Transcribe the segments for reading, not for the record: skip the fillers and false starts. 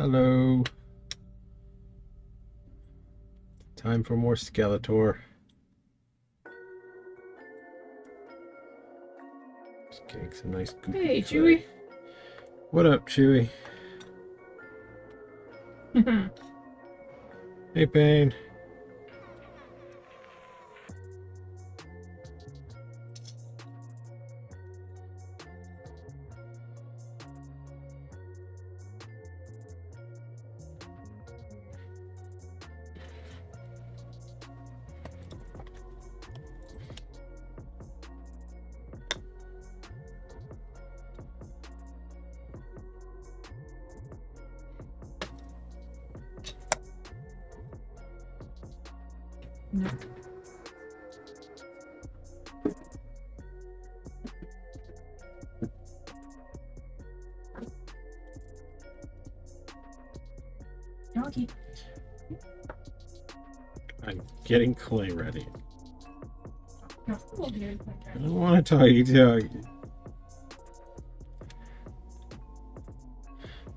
Hello. Time for more Skeletor. Just getting some nice goopy Hey, clay. Chewy. What up, Chewy? Hey, Bane. No. Doggy. I'm getting clay ready. No, we'll do it I don't want to talk to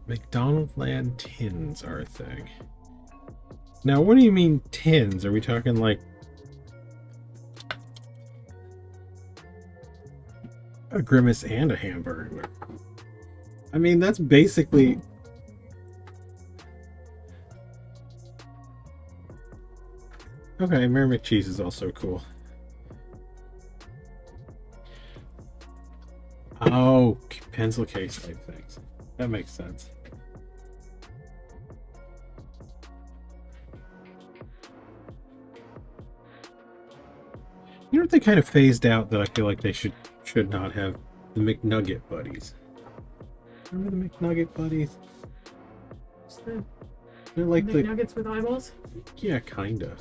McDonald's land tins are a thing. Now, what do you mean tins? Are we talking like a grimace and a hamburger? I mean, that's basically... Okay, Mary McCheese is also cool. Oh, pencil case type things. That makes sense. You know what they kind of phased out that I feel like they should not have? The McNugget buddies. Remember the McNugget buddies? They're like the nuggets with eyeballs. Yeah, kinda.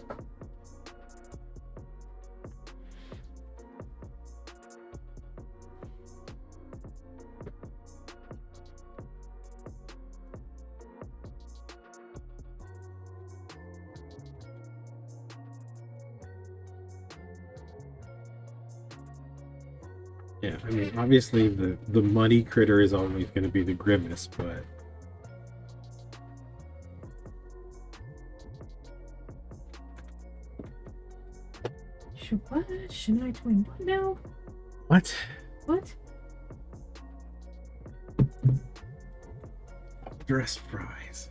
Yeah, I mean, obviously the muddy critter is always going to be the grimace, but What? Shouldn't I twin what now? what? What? Dressed fries.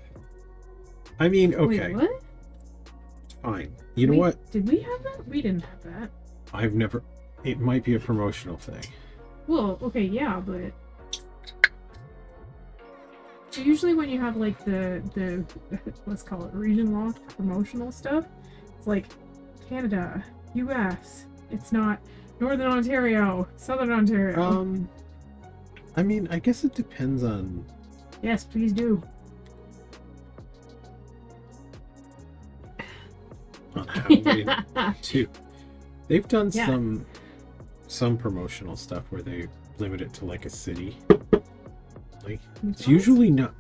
I mean, okay, Wait, what? fine. You know what? Did we have that? We didn't have that. I've never. It might be a promotional thing. Well, okay, yeah, but usually when you have like the let's call it region locked promotional stuff, it's like Canada, US. It's not Northern Ontario, Southern Ontario. I mean, I guess it depends on. Yes, please do. On how they do. They've done Yeah. some promotional stuff where they limit it to like a city. Like it's McDonald's? usually not.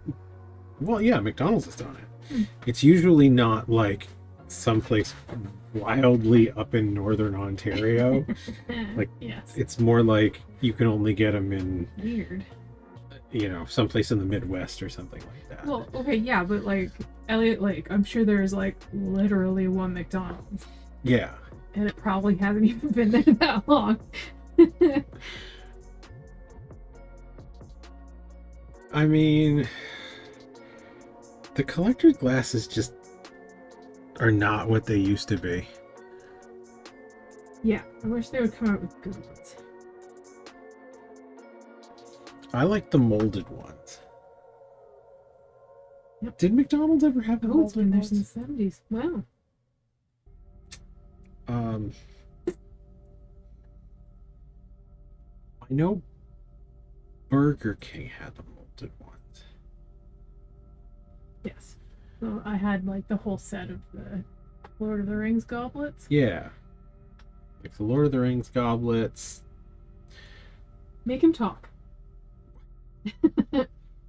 Well, yeah, McDonald's has done it. It's usually not like someplace wildly up in northern Ontario. Like, yes. It's more like you can only get them in, Weird. you know, someplace in the Midwest or something like that. Well, okay, yeah, but like Elliot Lake, I'm sure there's like literally one McDonald's. Yeah. And it probably hasn't even been there that long. I mean, the collector's glasses just are not what they used to be. Yeah, I wish they would come out with good ones. I like the molded ones. Yep. Did McDonald's ever have the Oh, it's been molded there ones? since the 70s. Wow. I know Burger King had the molded ones. Yes. So I had like the whole set of the Lord of the Rings goblets. Yeah. Like the Lord of the Rings goblets. Make him talk.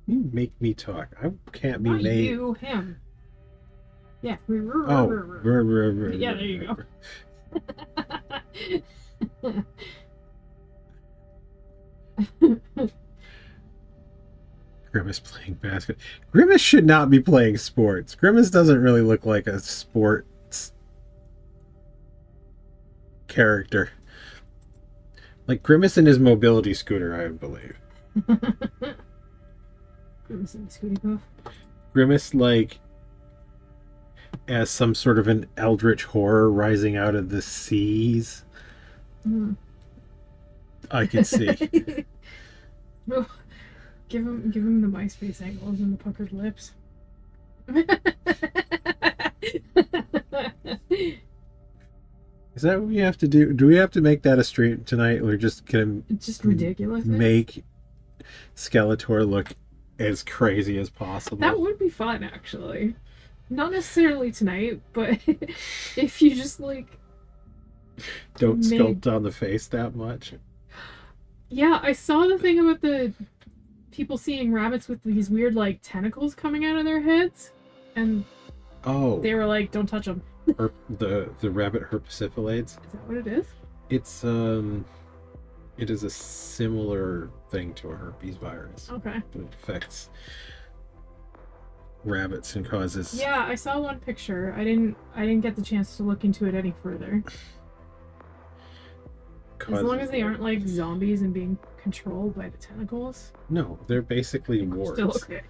You make me talk. I can't be Not made. you, him. Yeah. Oh. Yeah, there you go. Grimace playing basket. Grimace should not be playing sports. Grimace doesn't really look like a sports character. Like Grimace and his mobility scooter, I would believe. Grimace and the Scooty Puff. Grimace, like, as some sort of an eldritch horror rising out of the seas. Mm. I could see. Oh, give him the MySpace angles and the puckered lips. Is that what we have to do? Do we have to make that a stream tonight? Or just gonna It's just ridiculous. make Skeletor look as crazy as possible? That would be fun, actually. Not necessarily tonight, but if you just like don't sculpt on the face that much. Yeah, I saw the thing about the people seeing rabbits with these weird like tentacles coming out of their heads, and they were like, "Don't touch them." the rabbit herpesiphilades. Is that what it is? It's it is a similar thing to a herpes virus. Okay. It affects rabbits and causes. Yeah, I saw one picture. I didn't get the chance to look into it any further. As long as they aren't like zombies and being controlled by the tentacles. No, they're basically warts. Still okay.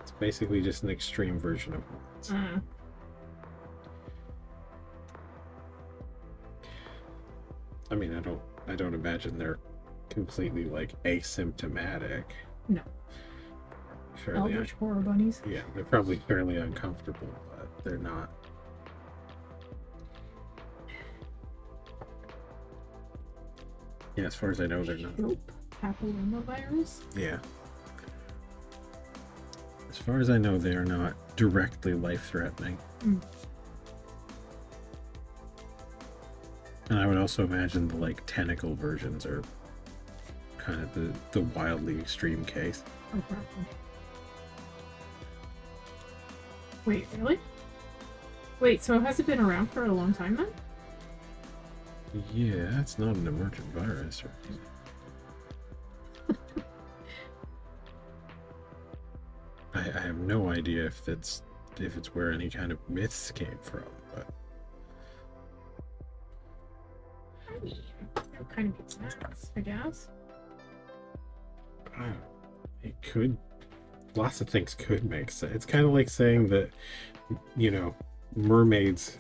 It's basically just an extreme version of warts. I mean, I don't imagine they're completely like asymptomatic. No. Fairly horror bunnies. Yeah, they're probably fairly uncomfortable, but they're not. Yeah, as far as I know, they're not. Nope. Papillomavirus? Yeah. As far as I know, they are not directly life-threatening. Mm. And I would also imagine the like tentacle versions are kind of the wildly extreme case. Okay. Wait, really? Wait, so has it been around for a long time then? Yeah, it's not an emergent virus. I have no idea if it's where any kind of myths came from, but I mean, it kind of makes sense, I guess. it could. Lots of things could make sense. It's kind of like saying that, you know, mermaids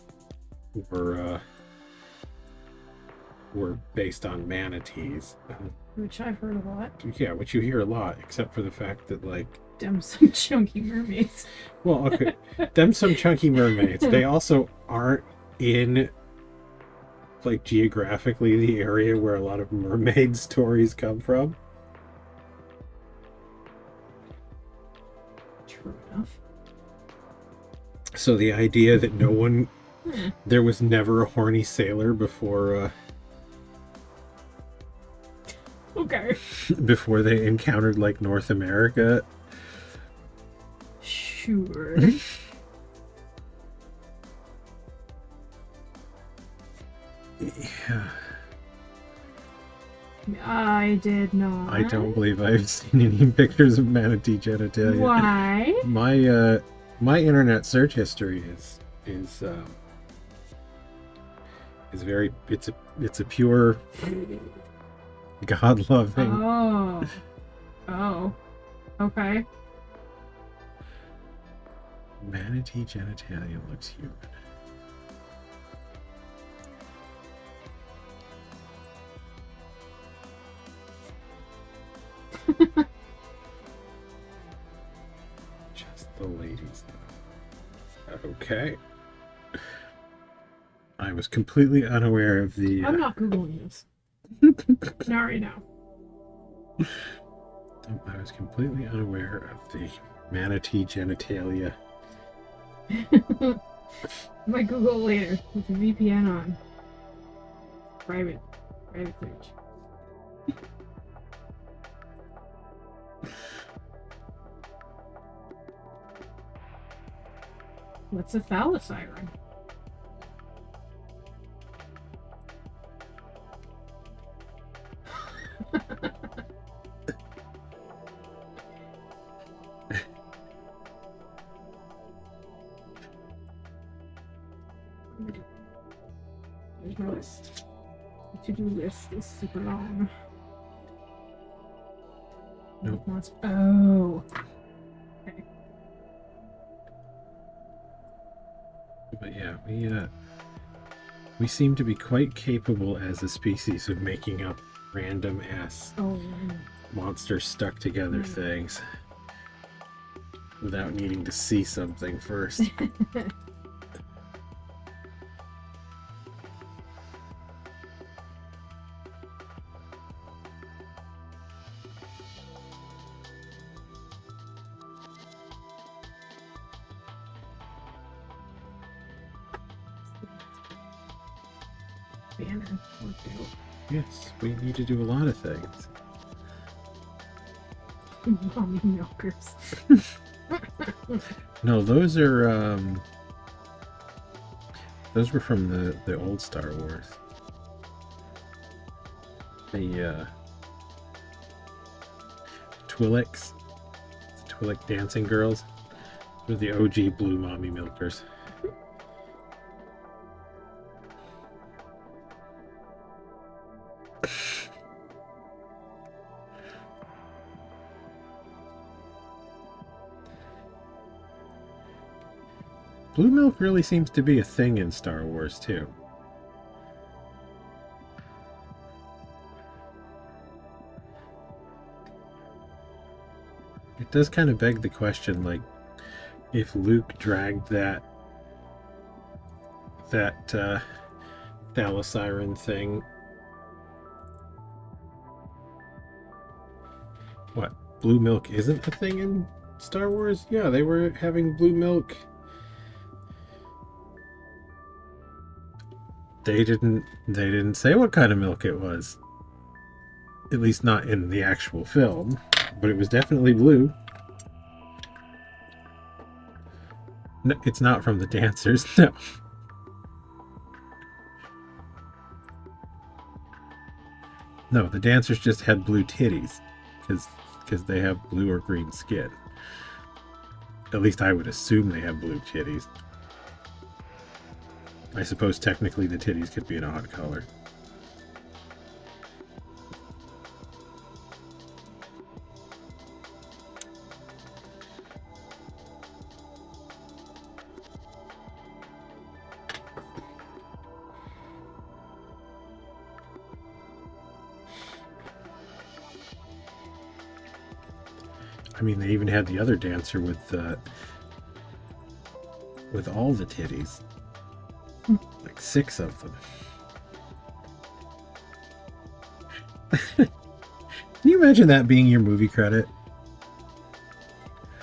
were based on manatees. Which I've heard a lot. Yeah, which you hear a lot, except for the fact that, like, Them some chunky mermaids. well, okay, them some chunky mermaids. They also aren't in, like, geographically the area where a lot of mermaid stories come from. True enough. So the idea that there was never a horny sailor before Okay. before they encountered like North America. Sure. Yeah. I did not. I don't believe I've seen any pictures of manatee genitalia. Why? My internet search history is very it's a pure God-loving. Oh. Okay. Manatee genitalia looks human. Just the ladies though. Okay. I was completely unaware of the I'm not Googling this. Not right now. I was completely unaware of the manatee genitalia. Might Google later with the VPN on. Private search. What's a phallosiren? There's my list. The to-do list is super long. Nope. Oh. Okay. But yeah, we seem to be quite capable as a species of making up random ass monster stuck together things without needing to see something first. Banner worked out. Yes, we need to do a lot of things. Mommy milkers. No, those were from the old Star Wars. The Twi'leks, the Twi'lek dancing girls, were the OG blue mommy milkers. Blue milk really seems to be a thing in Star Wars too. It does kind of beg the question, like, if Luke dragged that Thalasiren thing. What? Blue milk isn't a thing in Star Wars? Yeah, they were having blue milk. They didn't say what kind of milk it was. At least not in the actual film, but it was definitely blue. No, it's not from the dancers, no. No, the dancers just had blue titties because they have blue or green skin. At least I would assume they have blue titties. I suppose technically the titties could be an odd color. I mean, they even had the other dancer with all the titties. Like 6 of them. Can you imagine that being your movie credit?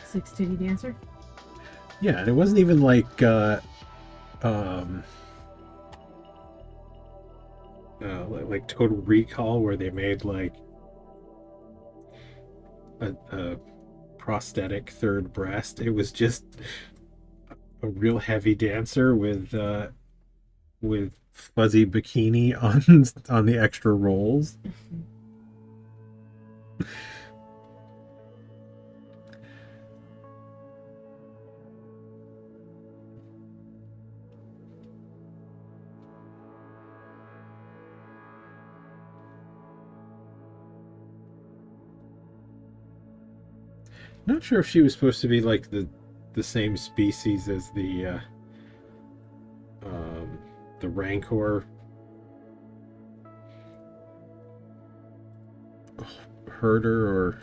6 titty dancer? Yeah, and it wasn't even like like Total Recall, where they made like a prosthetic third breast. It was just a real heavy dancer with fuzzy bikini on the extra rolls. Not sure if she was supposed to be like the same species as the Rancor herder, or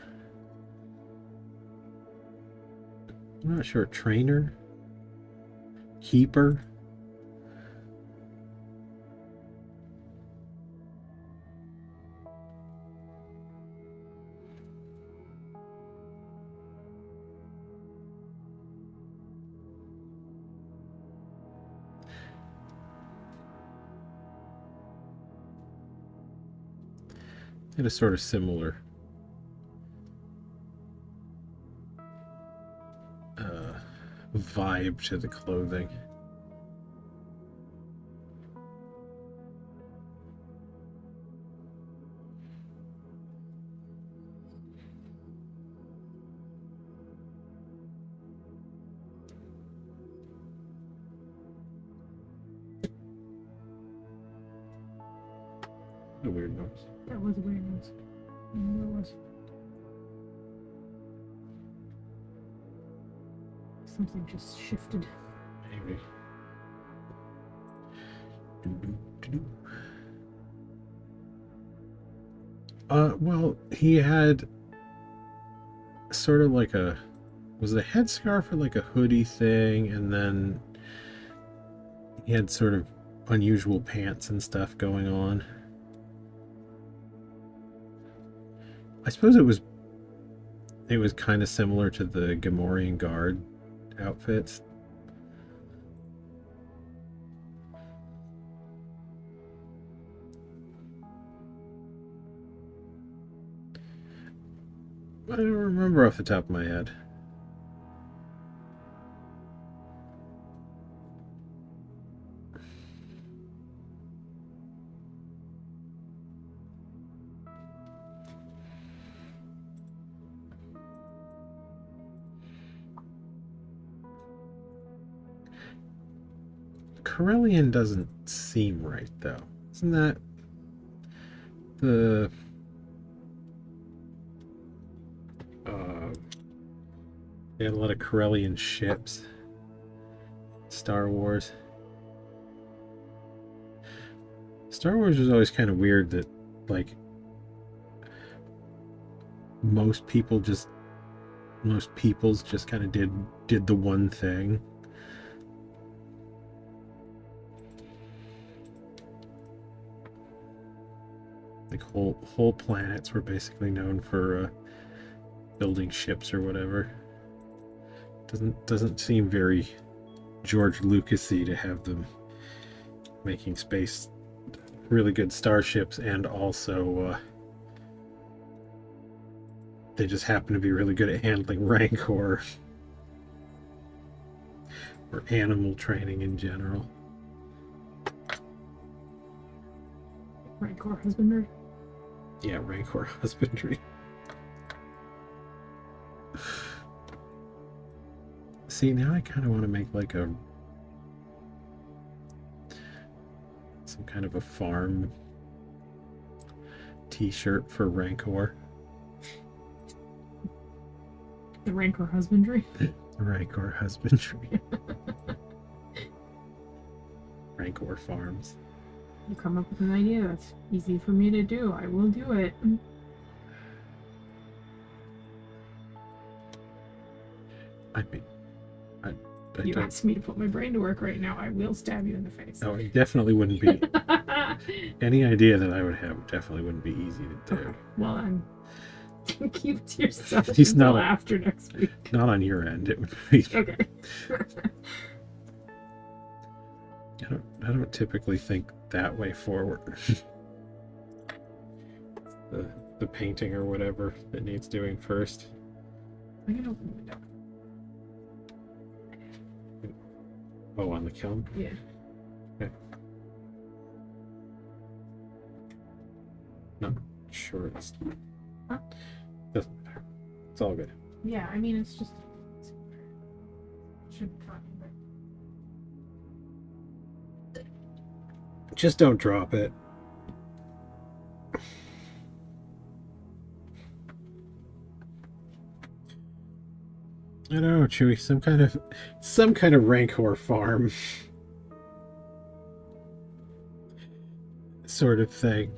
I'm not sure, trainer, keeper. Had a sort of similar vibe to the clothing. A weird noise. That was a weird noise. I knew it was. Something just shifted. Maybe. Doo-doo-doo-doo. Well, he had sort of like a, was it a headscarf or like a hoodie thing, and then he had sort of unusual pants and stuff going on. I suppose it was kind of similar to the Gamorrean guard outfits. I don't remember off the top of my head. Corellian doesn't seem right, though. Isn't that the... they had a lot of Corellian ships. Star Wars. Star Wars was always kind of weird that, like, most peoples just kind of did the one thing. Like whole planets were basically known for building ships or whatever. Doesn't seem very George Lucas-y to have them making really good starships, and also they just happen to be really good at handling Rancor or animal training in general. Rancor husbandry. Yeah, Rancor husbandry. See, now I kind of want to make like some kind of a farm t-shirt for Rancor. The Rancor husbandry. Rancor husbandry. Rancor farms. You come up with an idea that's easy for me to do. I will do it. You asked me to put my brain to work right now. I will stab you in the face. Oh, it definitely wouldn't be. Any idea that I would have definitely wouldn't be easy to do. Okay. Well, then keep it to yourself He's until not after next week. Not on your end. It would be. Okay. I don't typically think that way forward. the painting or whatever that needs doing first. I can open the window. Oh, on the kiln? Yeah. Okay. Not sure it's... Huh? Doesn't matter. It's all good. Yeah, I mean, it's just... should be fine, but... Just don't drop it. I don't know, Chewie. Some kind of Rancor farm sort of thing.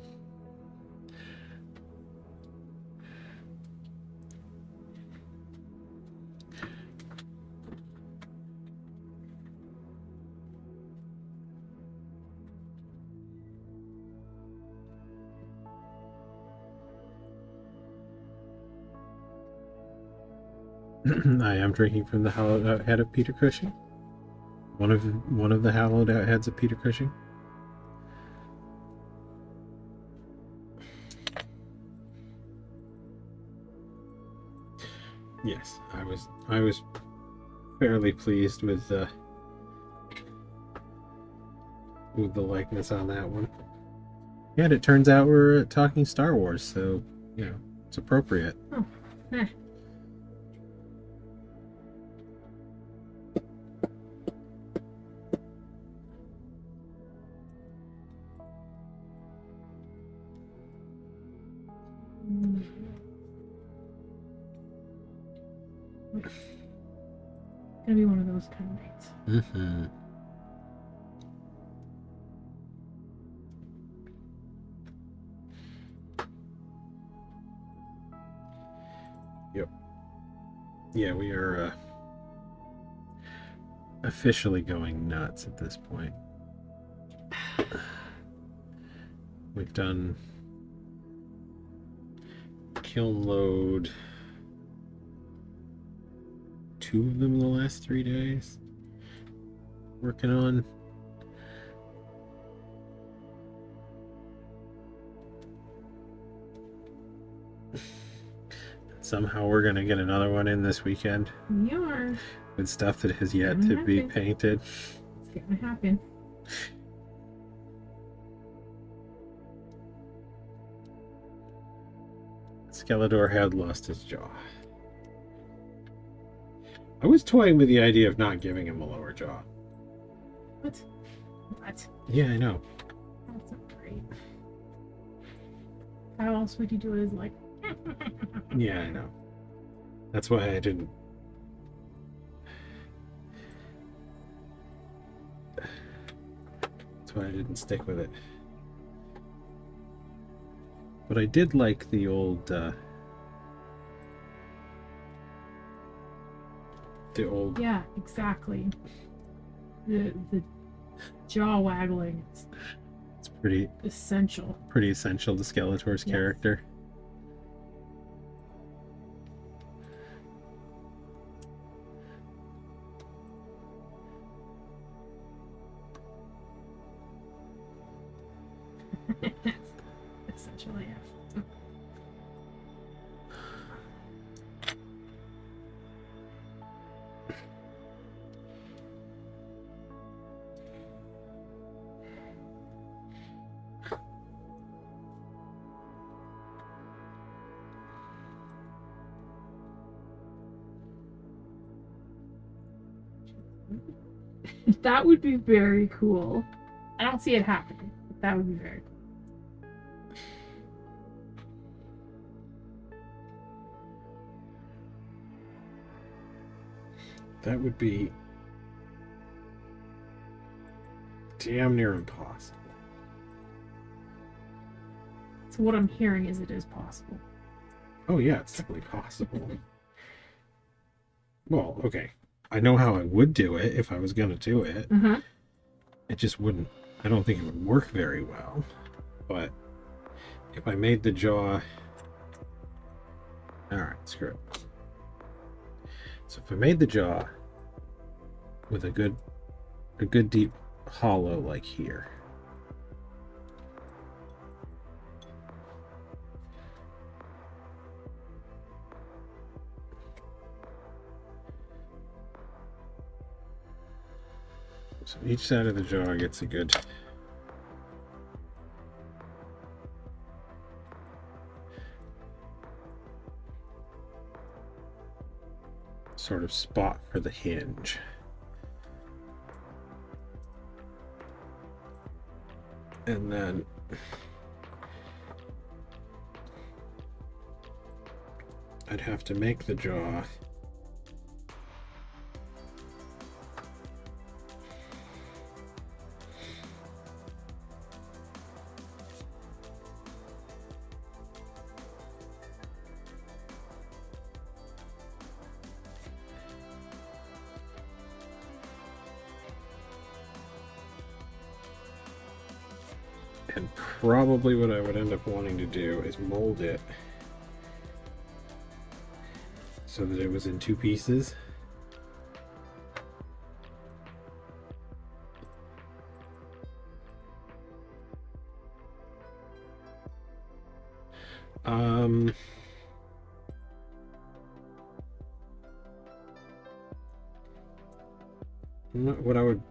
I am drinking from the hollowed out head of Peter Cushing. One of the hollowed out heads of Peter Cushing. Yes, I was fairly pleased with the likeness on that one. And it turns out we're talking Star Wars, so you know it's appropriate. Oh, eh. Gonna be one of those kind of nights. Mm-hmm. Yep. Yeah, we are officially going nuts at this point. We've done kiln load 2 of them in the last 3 days. Working on somehow we're gonna get another one in this weekend. We are. With stuff that has yet to be painted. It's gonna happen. Skeletor had lost his jaw. I was toying with the idea of not giving him a lower jaw. What? What? Yeah, I know. That's not great. How else would you do it? Is like. Yeah, I know. That's why I didn't. That's why I didn't stick with it. But I did like the old. Yeah, exactly. The jaw waggling is It's pretty essential. Pretty essential to Skeletor's character. Essentially, yeah. That would be very cool. I don't see it happening, but that would be very cool. That would be damn near impossible. So what I'm hearing is it is possible. Oh yeah, it's definitely possible. Well, okay. I know how I would do it if I was gonna do it. It just wouldn't. I don't think it would work very well. But if I made the jaw, all right, screw it. So if I made the jaw with a good deep hollow like here. So each side of the jaw gets a good sort of spot for the hinge. And then I'd have to make the jaw and probably what I would end up wanting to do is mold it so that it was in 2 pieces.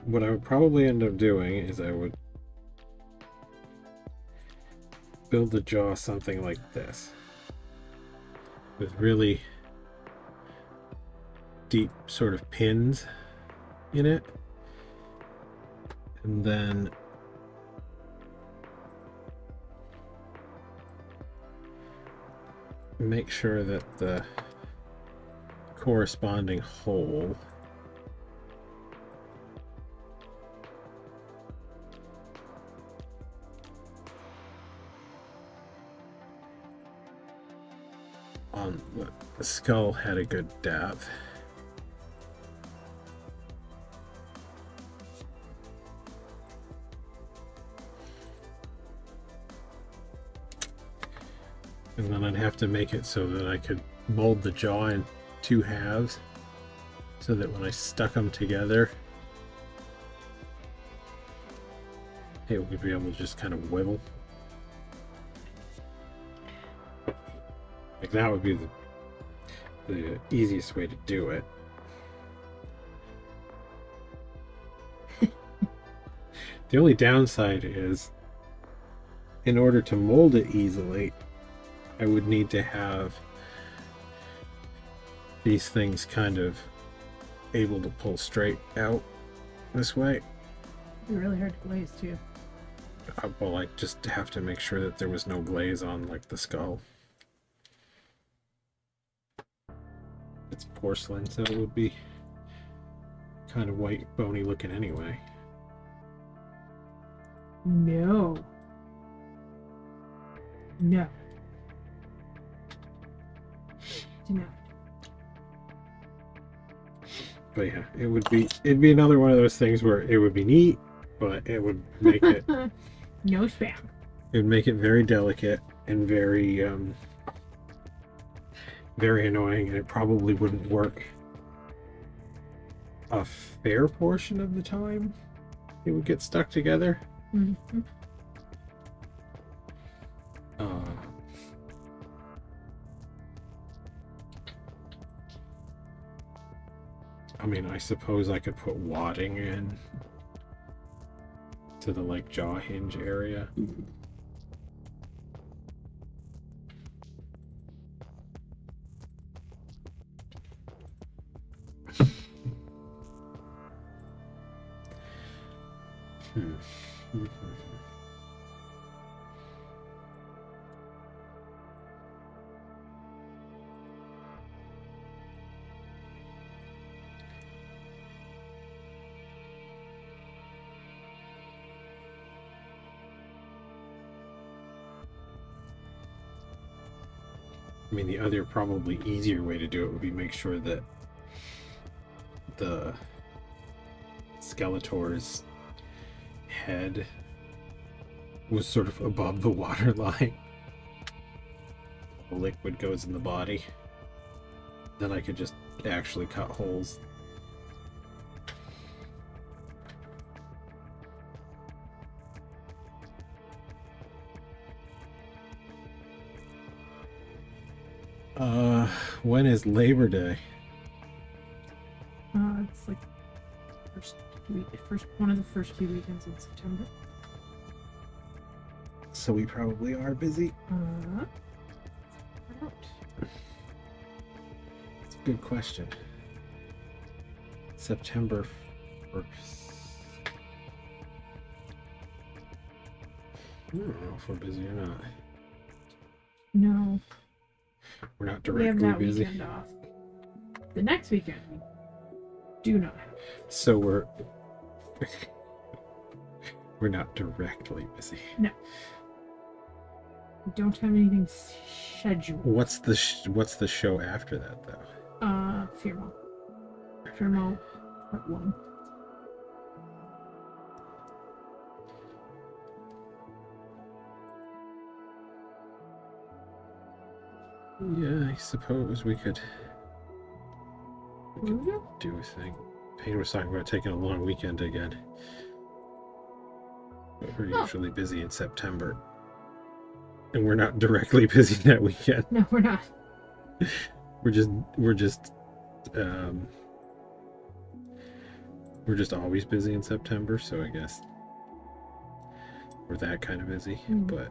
What I would probably end up doing is I would build the jaw something like this, with really deep sort of pins in it, and then make sure that the corresponding hole. The skull had a good depth. And then I'd have to make it so that I could mold the jaw in 2 halves so that when I stuck them together, it would be able to just kind of wibble. Like that would be the easiest way to do it. The only downside is, in order to mold it easily, I would need to have these things kind of able to pull straight out this way. It'd be really hard to glaze too. Well, I just have to make sure that there was no glaze on like the skull. It's porcelain, so it would be kind of white, bony looking anyway. No. No. Do not. But yeah, it'd be another one of those things where it would be neat, but it would make it No spam. it would make it very delicate and very very annoying, and it probably wouldn't work a fair portion of the time. It would get stuck together. Mm-hmm. I mean, I suppose I could put wadding in to the like jaw hinge area. I mean, the other probably easier way to do it would be make sure that the Skeletor's head was sort of above the water line. The liquid goes in the body. Then I could just actually cut holes. When is Labor Day? It's like one of the first few weekends in September. So we probably are busy. I don't. It's a good question. September 1st. I don't know if we're busy or not. No. We're not We have directly that busy. weekend off. The next weekend, we do not have. So we're we're not directly busy. No. We don't have anything scheduled. What's the show after that though? Fearmo. Fearmo Part 1. Yeah, I suppose we could do a thing. Payne was talking about taking a long weekend again. But we're usually busy in September. And we're not directly busy that weekend. No, we're not. We're just always busy in September, so I guess we're that kind of busy. But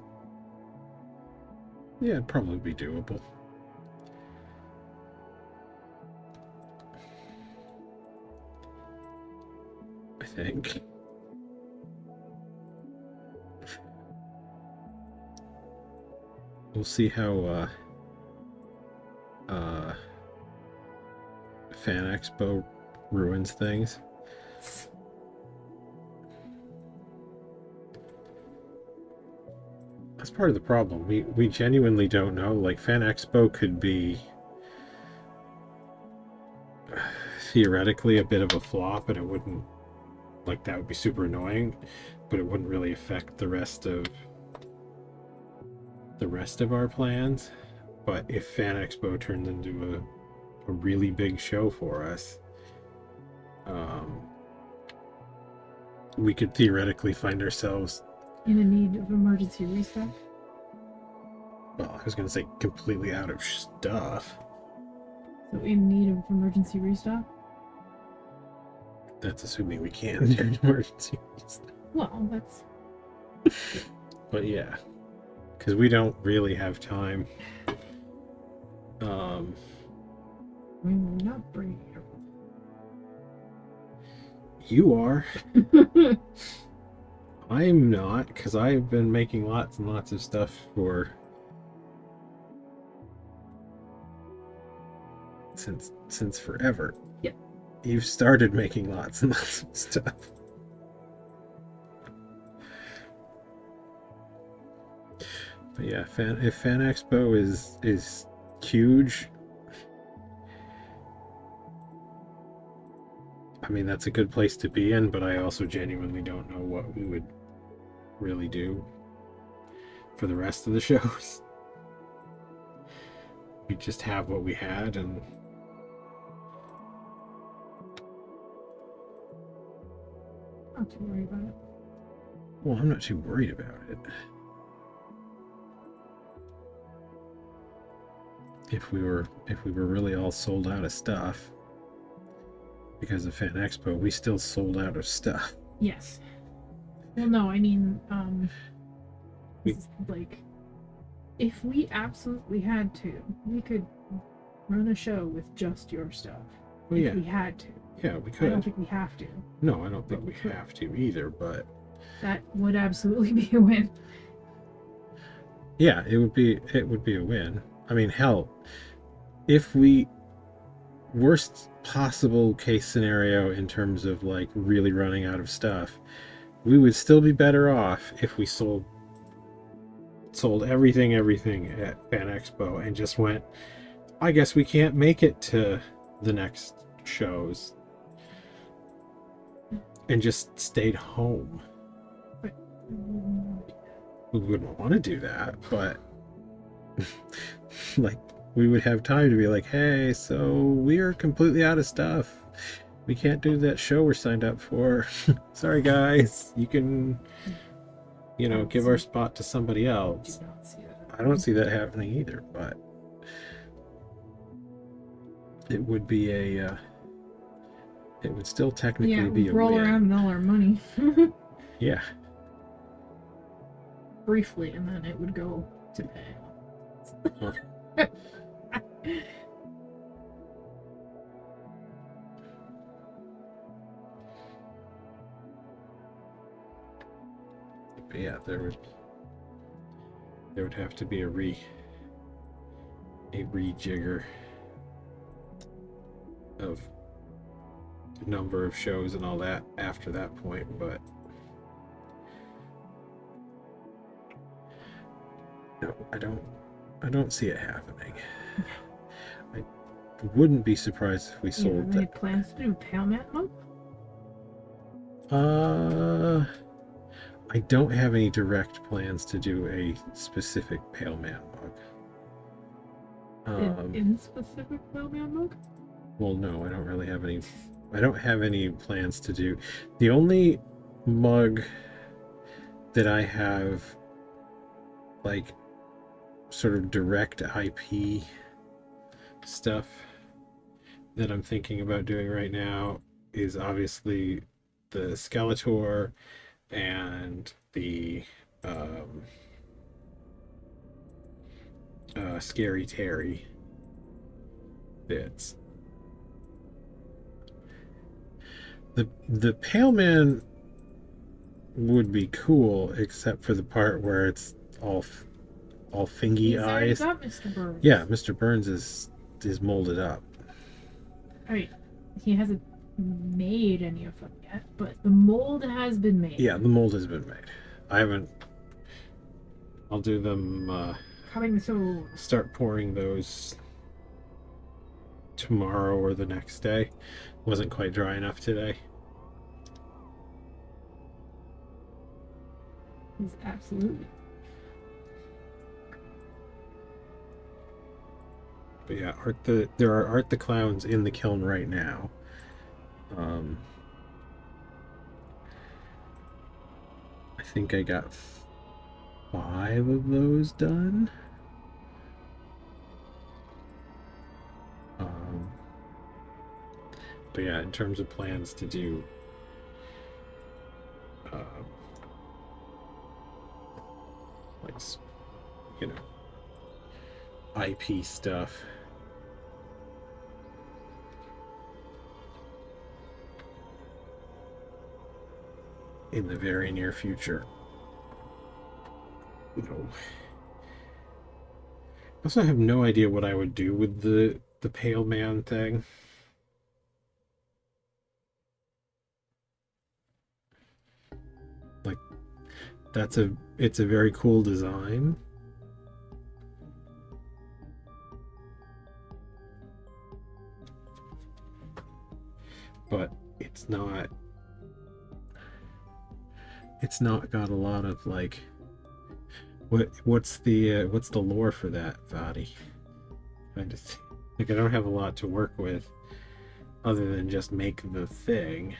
yeah, it'd probably be doable. I think. We'll see how Fan Expo ruins things. That's part of the problem. We genuinely don't know. Like, Fan Expo could be theoretically a bit of a flop, and it wouldn't, like, that would be super annoying, but it wouldn't really affect the rest of our plans. But if Fan Expo turns into a really big show for us, we could theoretically find ourselves in a need of emergency restock. Well, I was going to say completely out of stuff. So in need of emergency restock? That's assuming we can do an emergency restock. Well, that's... But yeah, because we don't really have time. I mean, we're not bringing it. You are. I'm not, because I've been making lots and lots of stuff for since forever. Yep. You've started making lots and lots of stuff. But yeah, if Fan Expo is huge, I mean, that's a good place to be in, but I also genuinely don't know what we would really do for the rest of the shows. We just have what we had, and Not too worried about it. well, I'm not too worried about it. If we were really all sold out of stuff because of Fan Expo, we still sold out of stuff. Yes. Well, no, I mean, We- like, if we absolutely had to, we could run a show with just your stuff. Well, if yeah, we had to. yeah, we I don't could. think we have to. No, I don't think But we we could. have to either, but That would absolutely be a win. yeah, it would be a win. I mean, hell, if we worst possible case scenario in terms of like really running out of stuff, we would still be better off if we sold everything at Fan Expo and just went, I guess we can't make it to the next shows, and just stayed home. We wouldn't want to do that, but like, we would have time to be like, hey, so we're completely out of stuff. We can't do that show we're signed up for. Sorry, guys. You can, give our spot to somebody else. Do not see that. I don't see that happening either, but it would be it would still technically Yeah, be we a roll win. around in all our money. Yeah. Briefly, and then it would go to pay. Huh. But yeah, there would have to be a rejigger of the number of shows and all that after that point, but no, I don't see it happening. I wouldn't be surprised if we You sold have any that. plans to do Pale Man Month? I don't have any direct plans to do a specific Pale Man mug. In specific Pale Man mug? Well, no, I don't really have any. I don't have any plans to do. The only mug that I have, like, sort of direct IP stuff that I'm thinking about doing right now is obviously the Skeletor and the Scary Terry bits. The Pale Man would be cool, except for the part where it's all fingy He's already eyes. got Mr. Burns. Yeah, Mr. Burns is molded up. I mean, he hasn't made any of them yet, but the mold has been made. Yeah, the mold has been made. I haven't. I'll do them. Coming soon. Start pouring those tomorrow or the next day. Wasn't quite dry enough today. He's absolutely. But yeah, there are Art the Clowns in the kiln right now. I think I got 5 of those done. But yeah, in terms of plans to do like, you know, IP stuff, in the very near future. You know, I also have no idea what I would do with the Pale Man thing. Like, it's a very cool design. But it's not got a lot of like, what's the lore for that, baddie? I just like, I don't have a lot to work with other than just make the thing.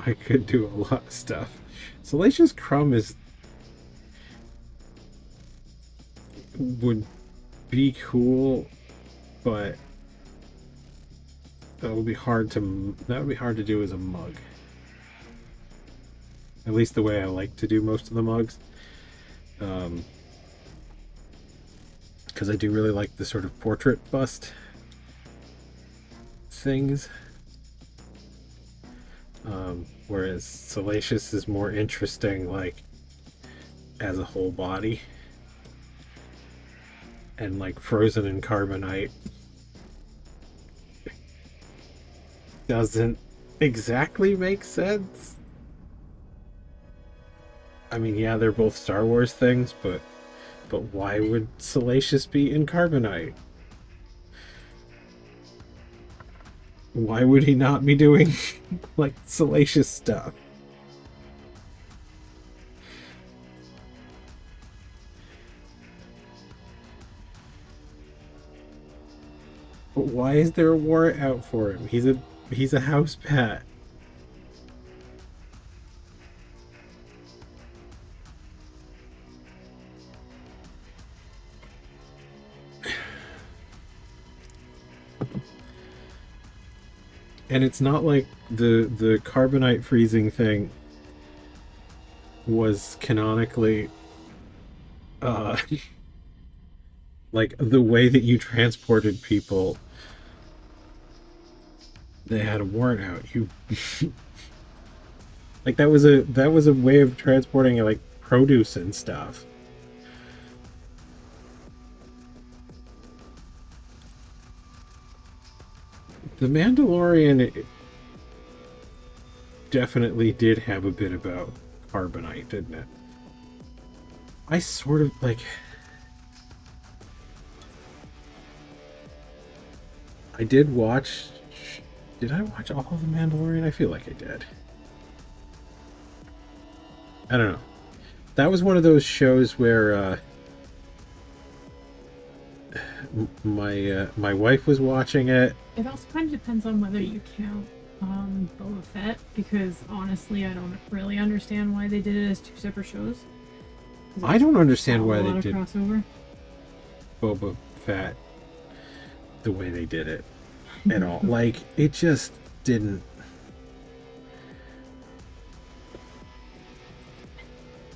I could do a lot of stuff. Salacious Crumb would be cool, but that would be hard to do as a mug. At least the way I like to do most of the mugs. Because I do really like the sort of portrait bust things. Whereas Salacious is more interesting, like, as a whole body. And like Frozen in Carbonite doesn't exactly make sense. I mean, yeah, they're both Star Wars things, but why would Salacious be in Carbonite? Why would he not be doing like Salacious stuff? But why is there a warrant out for him? He's a house pet. And it's not like the Carbonite freezing thing was canonically like the way that you transported people. They had a warrant out. You like that was a way of transporting like produce and stuff. The Mandalorian definitely did have a bit about Carbonite, didn't it? I sort of like. I did watch. Did I watch all of The Mandalorian? I feel like I did. I don't know. That was one of those shows where my wife was watching it. It also kind of depends on whether you count Boba Fett, because honestly, I don't really understand why they did it as 2 separate shows. I don't understand why they did crossover. Boba Fett the way they did it at all. Like, it just didn't.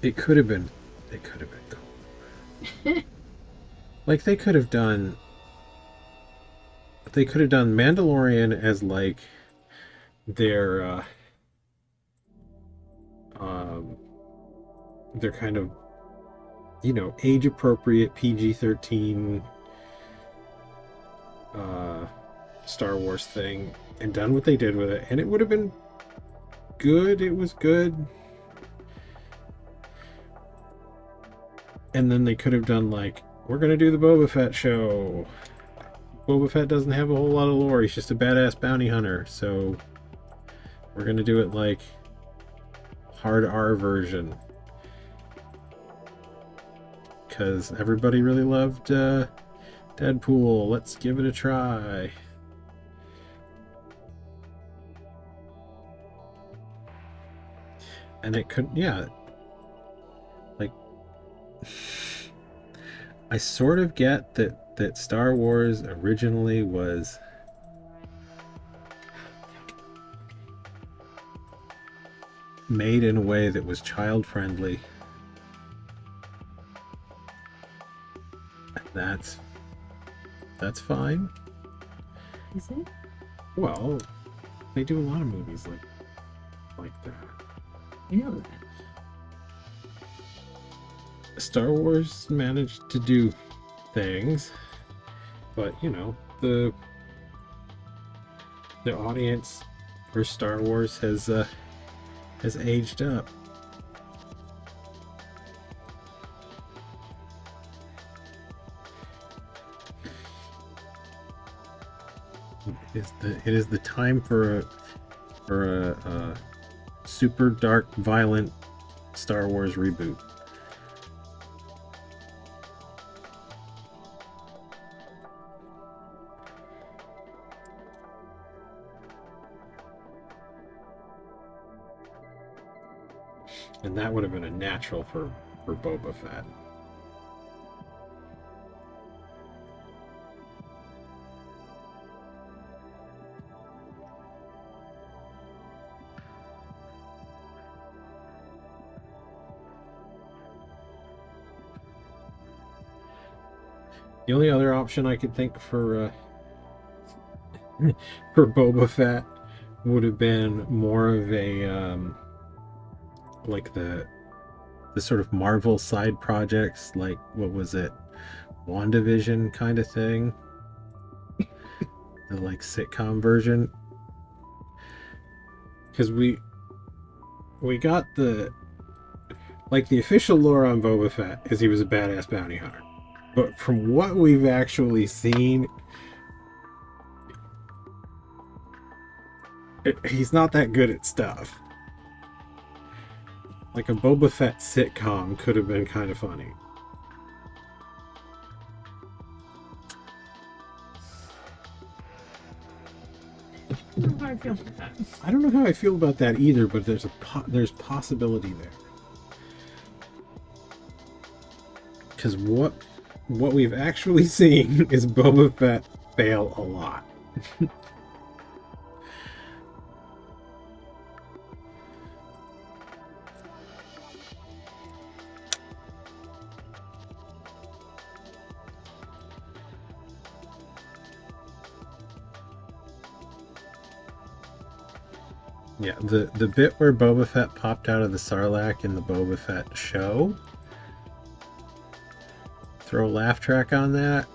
It could have been cool. Like they could have done Mandalorian as like their their kind of, you know, age appropriate PG-13 Star Wars thing, and done what they did with it, and it would have been good. It was good. And then they could have done like, we're gonna do the Boba Fett show. Boba Fett doesn't have a whole lot of lore. He's just a badass bounty hunter. So we're gonna do it like hard R version. Because everybody really loved Deadpool. Let's give it a try. And it could, yeah. Like, I sort of get that Star Wars originally was made in a way that was child friendly. That's fine. Is it? Well, they do a lot of movies like that. I know that. Star Wars managed to do things, but you know, the audience for Star Wars has aged up. It is the time for a super dark, violent Star Wars reboot. And that would have been a natural for Boba Fett. The only other option I could think for Boba Fett would have been more of a like the sort of Marvel side projects, like what was it, WandaVision kind of thing, the like sitcom version, because we got the official lore on Boba Fett is he was a badass bounty hunter. But from what we've actually seen, he's not that good at stuff. Like a Boba Fett sitcom could have been kind of funny. I don't know how I feel about that. I don't know how I feel about that either, but there's possibility there. Because what we've actually seen is Boba Fett fail a lot. Yeah, the bit where Boba Fett popped out of the Sarlacc in the Boba Fett show. Throw a laugh track on that.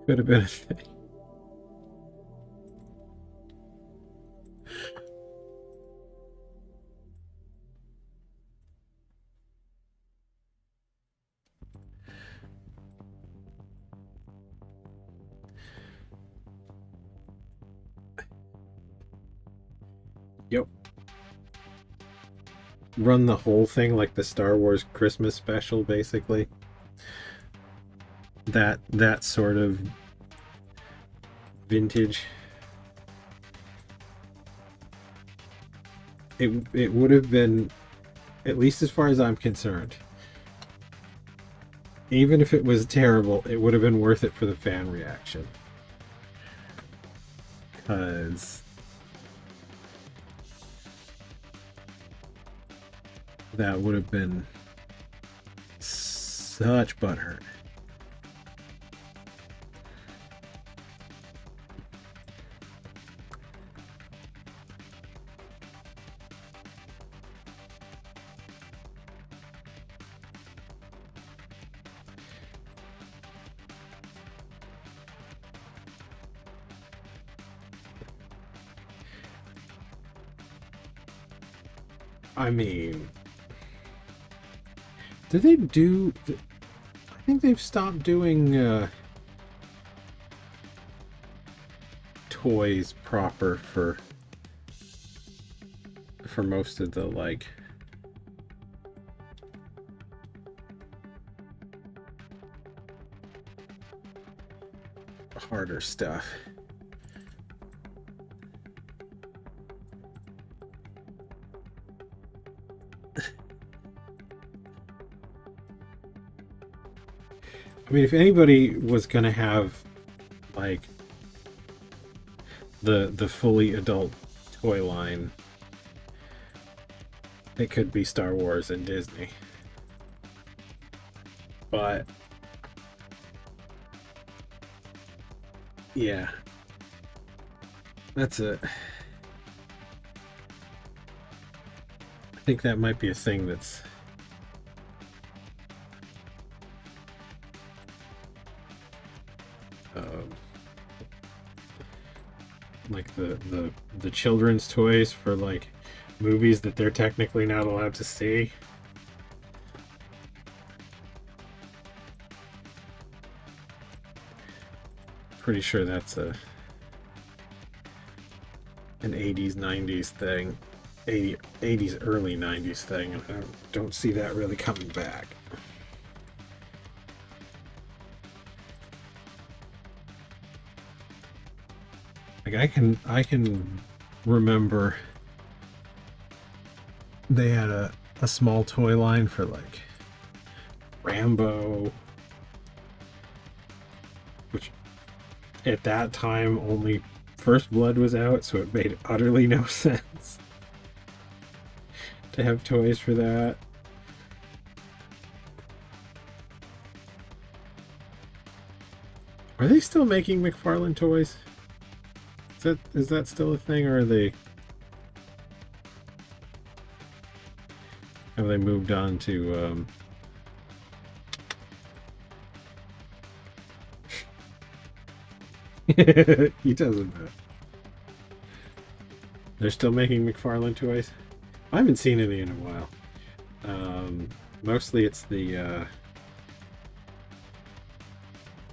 Could have been a thing. Yep. Run the whole thing like the Star Wars Christmas special, basically. That sort of vintage. It would have been, at least as far as I'm concerned, even if it was terrible, it would have been worth it for the fan reaction. Because that would have been such butthurt. I mean, did they do... I think they've stopped doing toys proper for most of the, like, harder stuff. I mean, if anybody was gonna have, like, the fully adult toy line, it could be Star Wars and Disney. But yeah, that's it. I think that might be a thing that's like the children's toys for, like, movies that they're technically not allowed to see. Pretty sure that's an 80s 90s thing, 80s early 90s thing, and I don't see that really coming back. Like, I can remember they had a small toy line for, like, Rambo, which at that time only First Blood was out, so it made utterly no sense to have toys for that. Are they still making McFarlane toys? Is that still a thing, or are they... have they moved on to he doesn't know. They're still making McFarlane toys? I haven't seen any in a while. Mostly it's the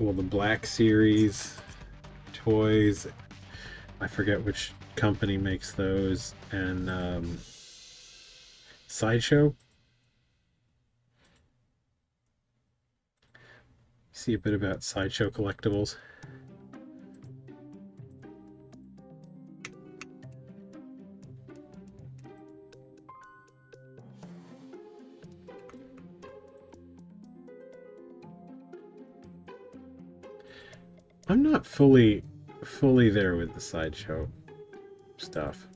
well, the Black Series toys. I forget which company makes those, and Sideshow. See a bit about Sideshow collectibles. I'm not fully there with the Sideshow stuff.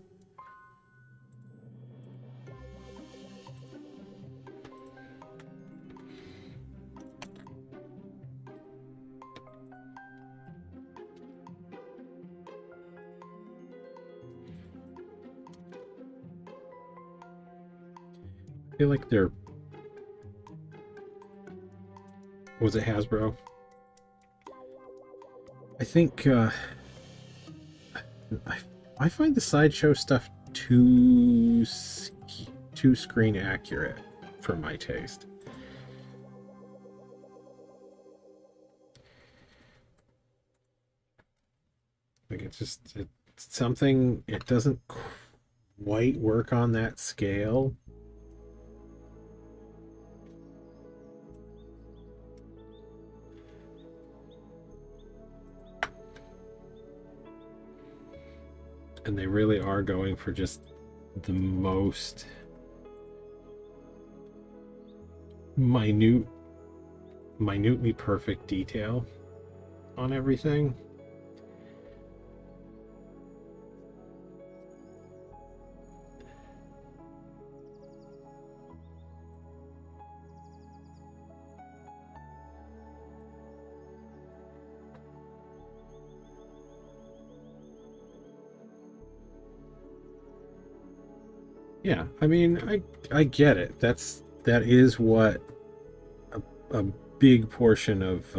I feel like they're... was it Hasbro? I think I find the Sideshow stuff too screen accurate for my taste. Like, it's something, it doesn't quite work on that scale. And they really are going for just the most minute minutely perfect detail on everything. Yeah, I mean, I get it. That is what a big portion of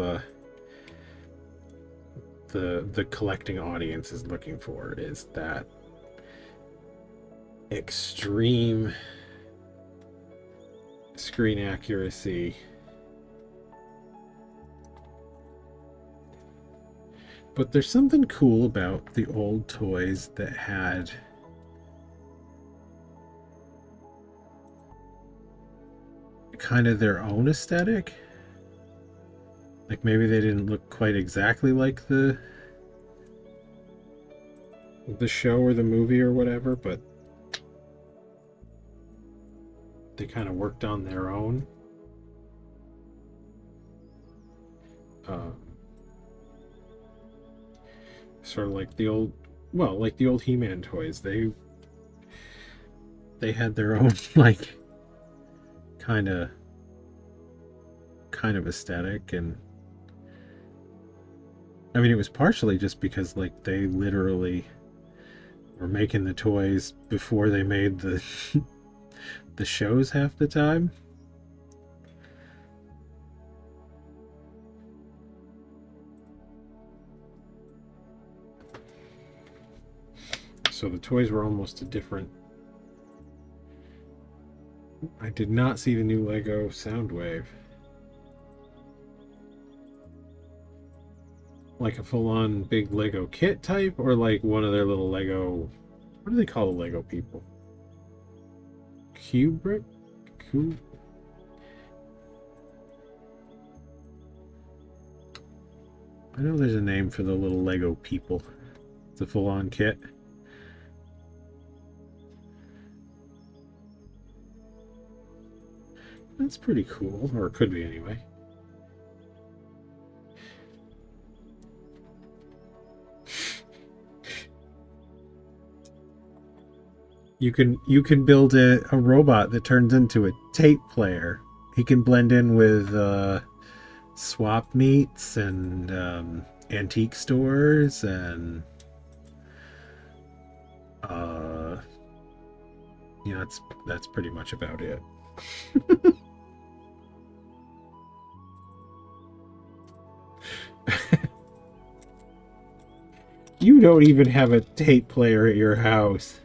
the collecting audience is looking for, is that extreme screen accuracy. But there's something cool about the old toys that had kind of their own aesthetic. Like maybe they didn't look quite exactly like the show or the movie or whatever, but they kind of worked on their own. Sort of like the old, well, like the old He-Man toys. They had their own like kind of aesthetic, and I mean it was partially just because like they literally were making the toys before they made the the shows half the time. So the toys were almost a different. I did not see the new Lego Soundwave. Like a full-on big Lego kit type, or like one of their little Lego, what do they call the Lego people? Kubrick? I know there's a name for the little Lego people. It's a full-on kit. That's pretty cool, or it could be anyway. You can build a robot that turns into a tape player. He can blend in with swap meets and antique stores and yeah, that's pretty much about it. You don't even have a tape player at your house.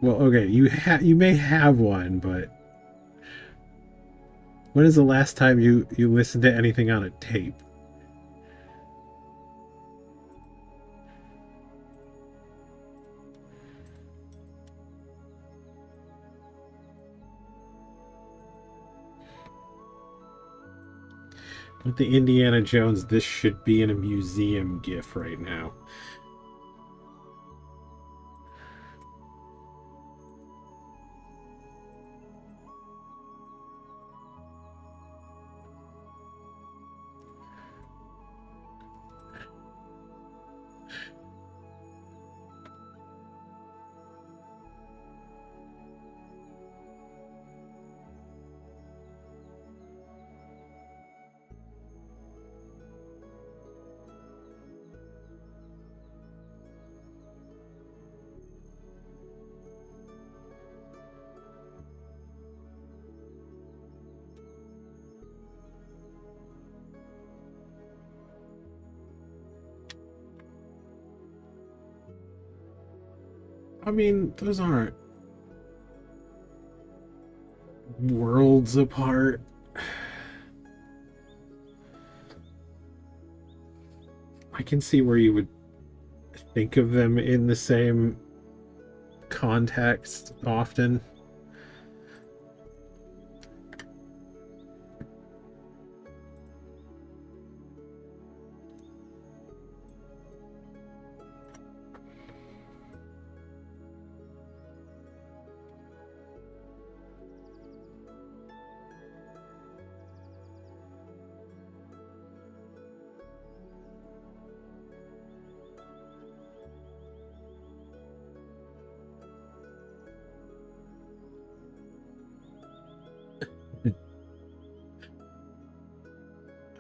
Well, okay, you may have one, but when is the last time you listened to anything on a tape? With the Indiana Jones, this should be in a museum GIF right now. I mean, those aren't worlds apart. I can see where you would think of them in the same context often.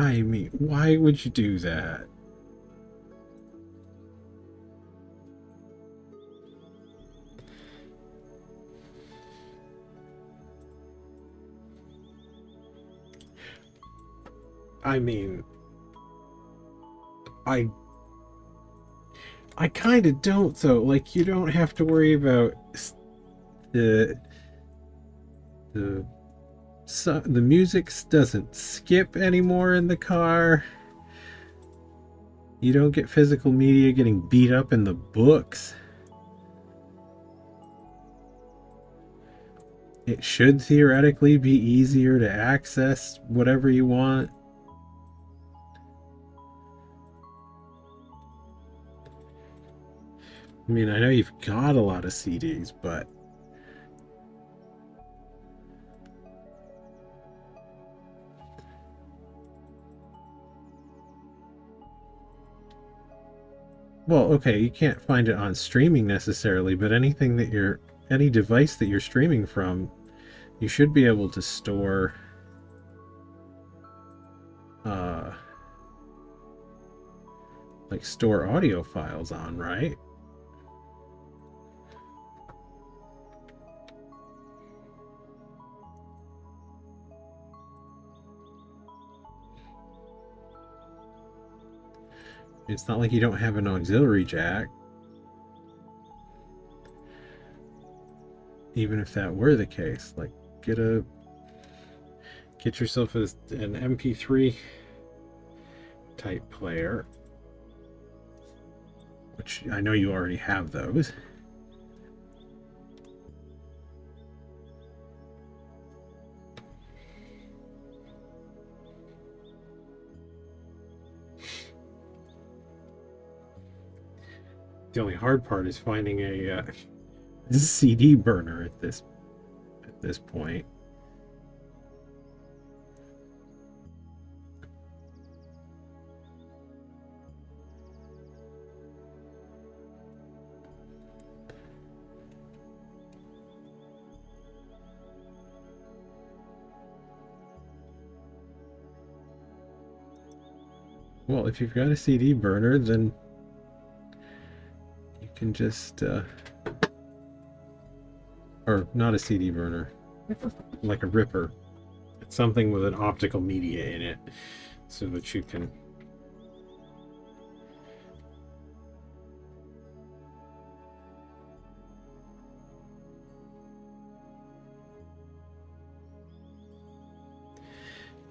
I mean, why would you do that? I mean, I kind of don't though. Like, you don't have to worry about the the the music doesn't skip anymore in the car. You don't get physical media getting beat up in the books. It should theoretically be easier to access whatever you want. I mean, I know you've got a lot of CDs, but well, okay, you can't find it on streaming necessarily, but anything that any device that you're streaming from, you should be able to store like store audio files on, right? It's not like you don't have an auxiliary jack. Even if that were the case, like get yourself an MP3 type player, which I know you already have those. The only hard part is finding a CD burner at this point. Well, if you've got a CD burner, then you can just or not a CD burner, like a ripper. It's something with an optical media in it, so that you can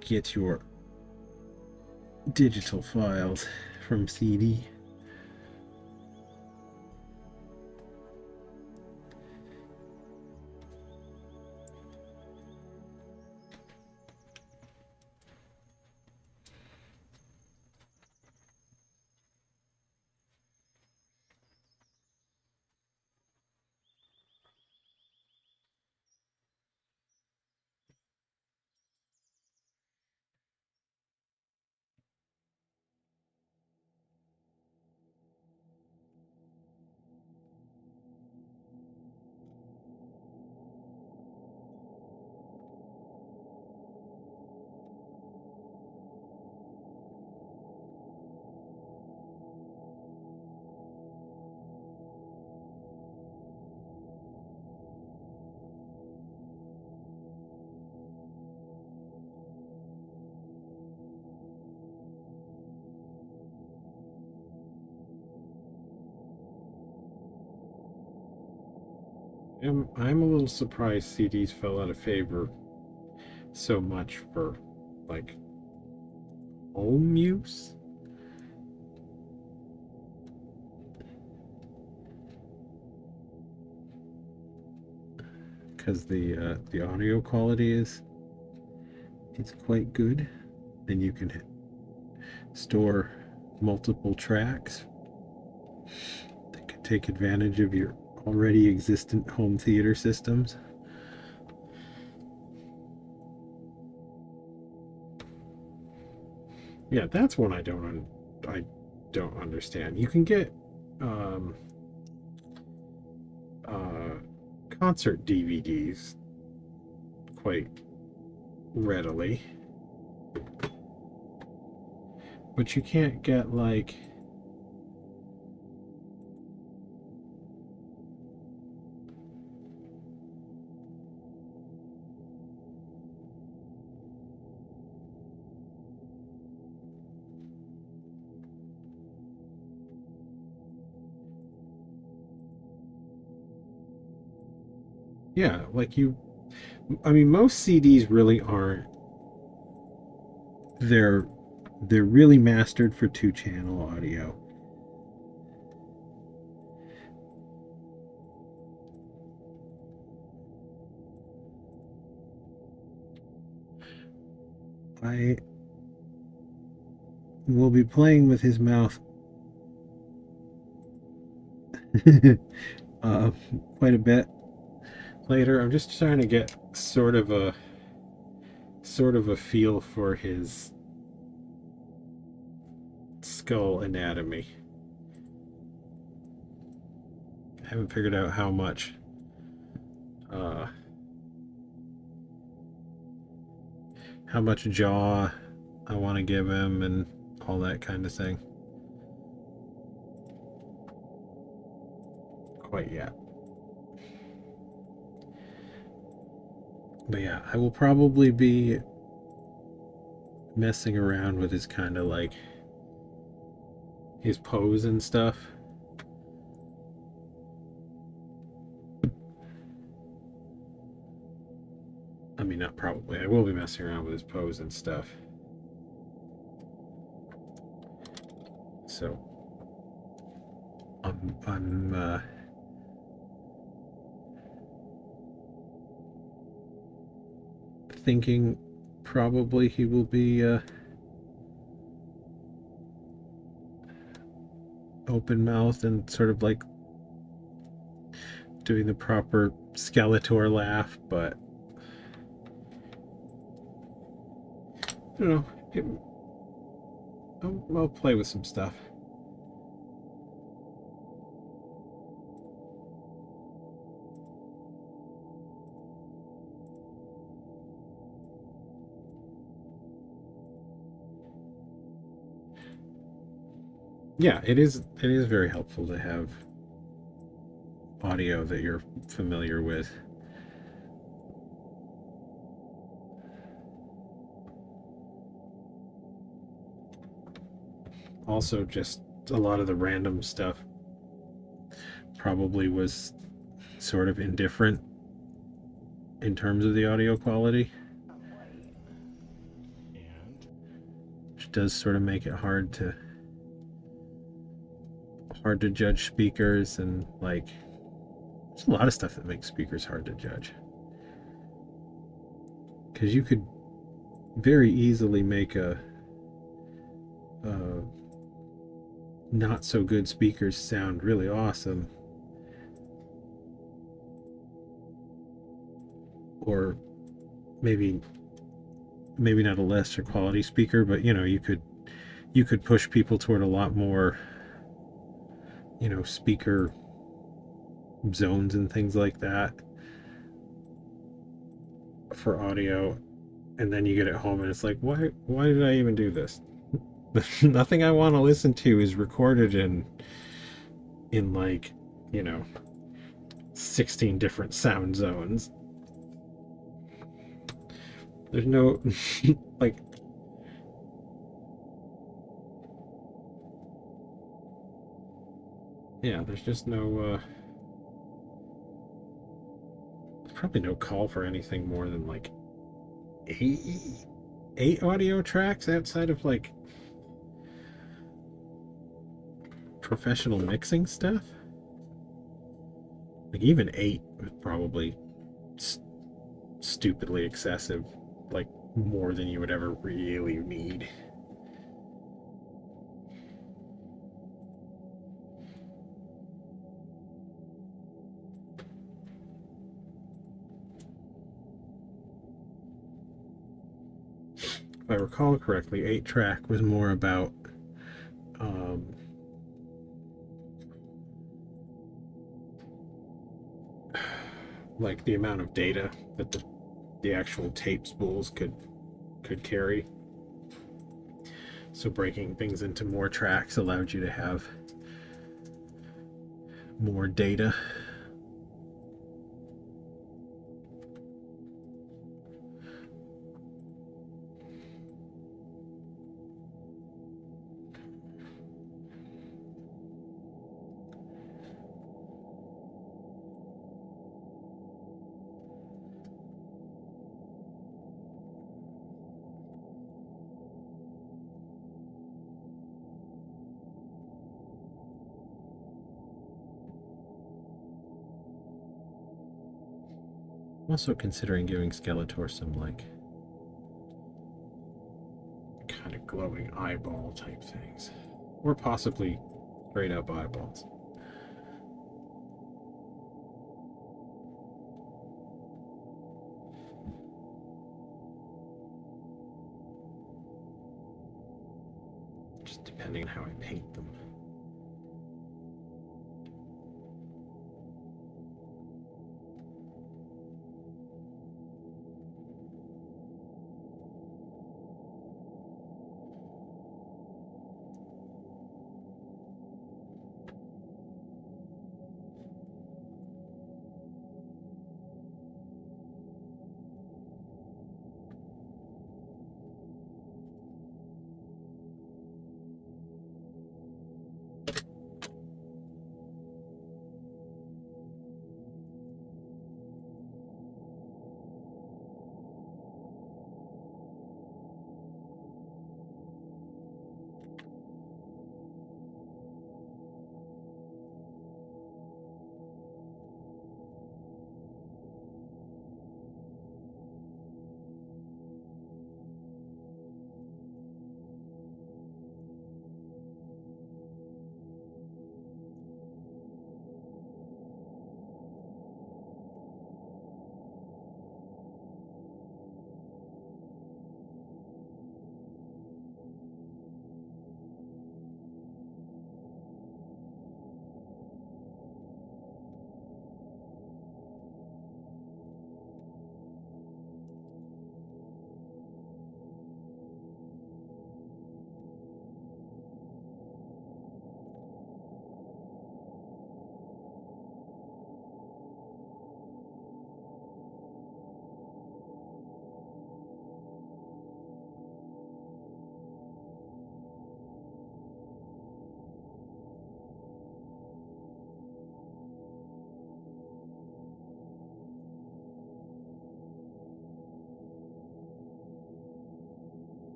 get your digital files from CD. I'm a little surprised CDs fell out of favor so much for like home use. Because the audio quality is quite good, and you can store multiple tracks that can take advantage of your already existent home theater systems. Yeah, that's one I don't understand. You can get concert DVDs quite readily. But you can't get like yeah, like I mean, most CDs really aren't. They're really mastered for 2-channel audio. I will be playing with his mouth quite a bit later. I'm just trying to get sort of a feel for his skull anatomy. I haven't figured out how much jaw I want to give him and all that kind of thing quite yet. But yeah, I will probably be messing around with his kind of like his pose and stuff. I mean, not probably. I will be messing around with his pose and stuff. So I'm thinking probably he will be open-mouthed and sort of like doing the proper Skeletor laugh, but I don't know. I'll play with some stuff. Yeah, it is very helpful to have audio that you're familiar with. Also, just a lot of the random stuff probably was sort of indifferent in terms of the audio quality, which does sort of make it hard to judge speakers, and like there's a lot of stuff that makes speakers hard to judge, because you could very easily make a not so good speakers sound really awesome, or maybe not a lesser quality speaker, but you could push people toward a lot more speaker zones and things like that for audio, and then you get it home and it's like, why did I even do this? Nothing I want to listen to is recorded in like 16 different sound zones. There's no like there's just no there's probably no call for anything more than like eight audio tracks outside of like professional mixing stuff. Like even 8 was probably stupidly excessive, like more than you would ever really need. If I recall correctly, 8-track was more about like the amount of data that the actual tape spools could carry. So breaking things into more tracks allowed you to have more data. I'm also considering giving Skeletor some, like, kind of glowing eyeball type things. Or possibly straight up eyeballs. Just depending on how I paint them.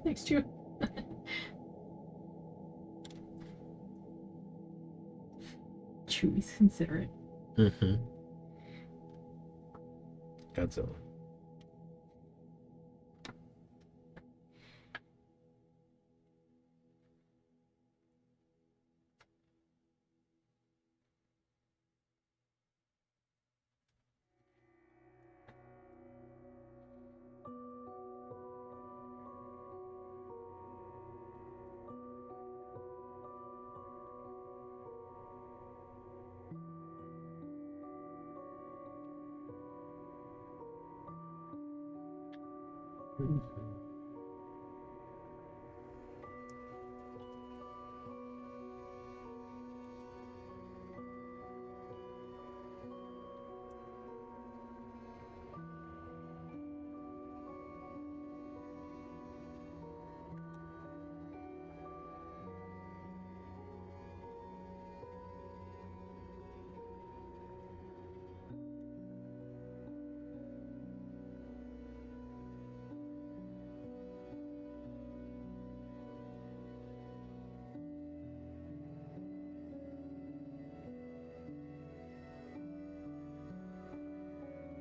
Thanks, Chew. Chewy's considerate. Mm-hmm. Godzilla.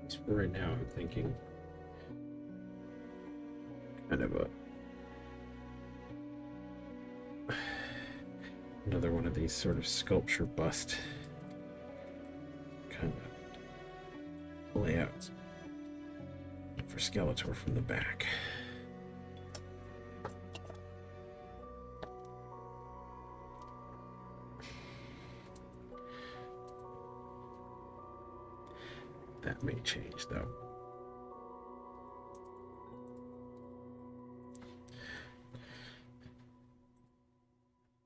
So right now I'm thinking kind of a another one of these sort of sculpture bust kind of layouts for Skeletor from the back. That may change though.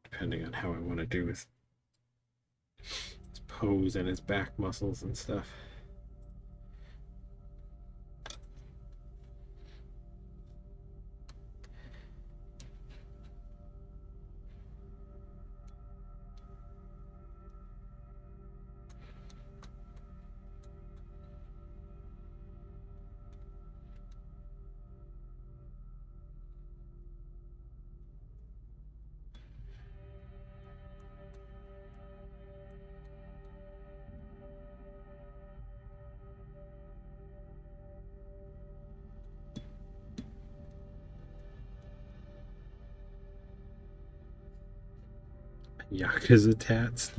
Depending on how I want to do his pose and his back muscles and stuff. Yakuza tats.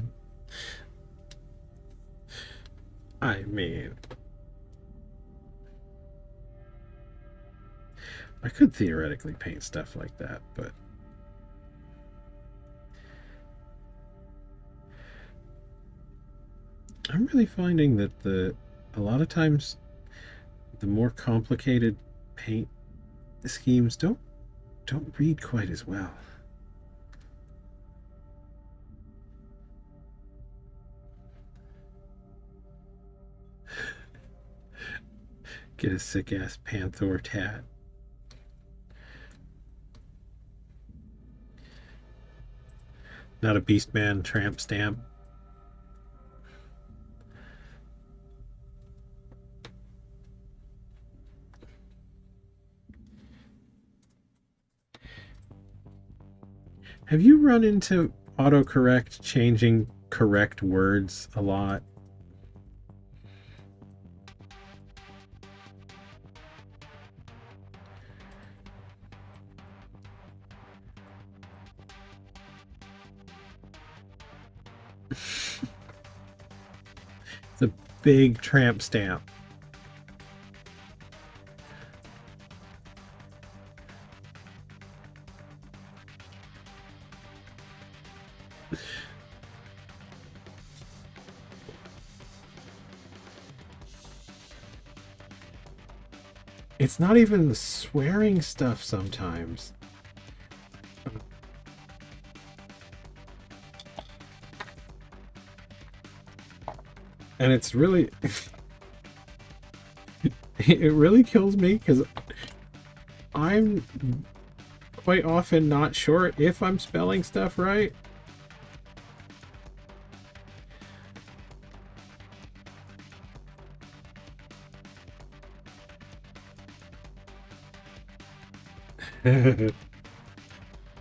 I mean, I could theoretically paint stuff like that, but I'm really finding that a lot of times the more complicated paint schemes don't read quite as well. Get a sick ass Panther tat. Not a Beastman tramp stamp. Have you run into autocorrect changing correct words a lot? It's a big tramp stamp. It's not even the swearing stuff sometimes. And it's really it really kills me because I'm quite often not sure if I'm spelling stuff right.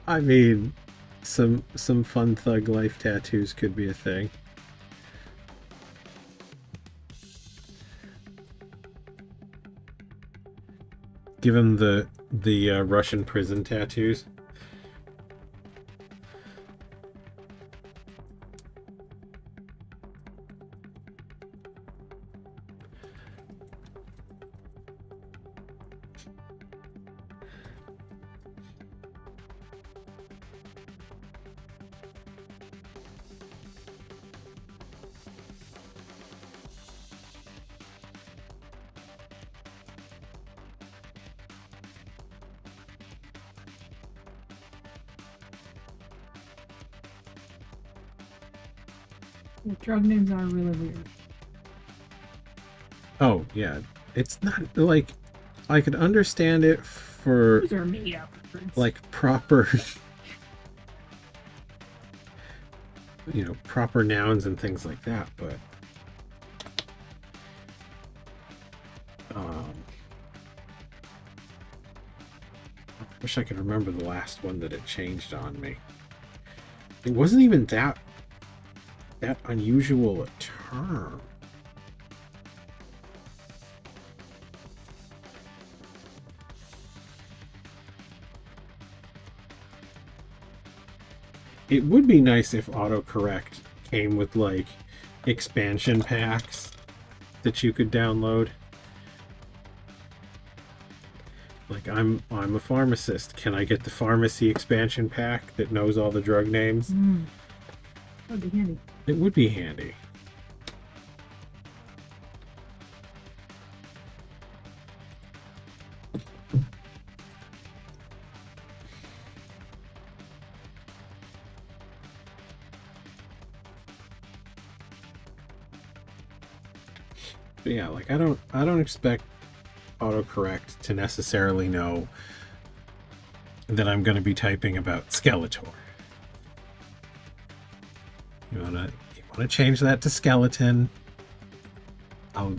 I mean, some fun thug life tattoos could be a thing. Give him the Russian prison tattoos. The drug names are really weird. Oh, yeah. It's not like I could understand it for These are made up words. like proper you know, proper nouns and things like that, but I wish I could remember the last one that it changed on me. It wasn't even that unusual a term. It would be nice if autocorrect came with like expansion packs that you could download. Like I'm a pharmacist. Can I get the pharmacy expansion pack that knows all the drug names? That'd be handy. It would be handy. But yeah, like I don't expect autocorrect to necessarily know that I'm going to be typing about Skeletor. You wanna change that to skeleton? I'll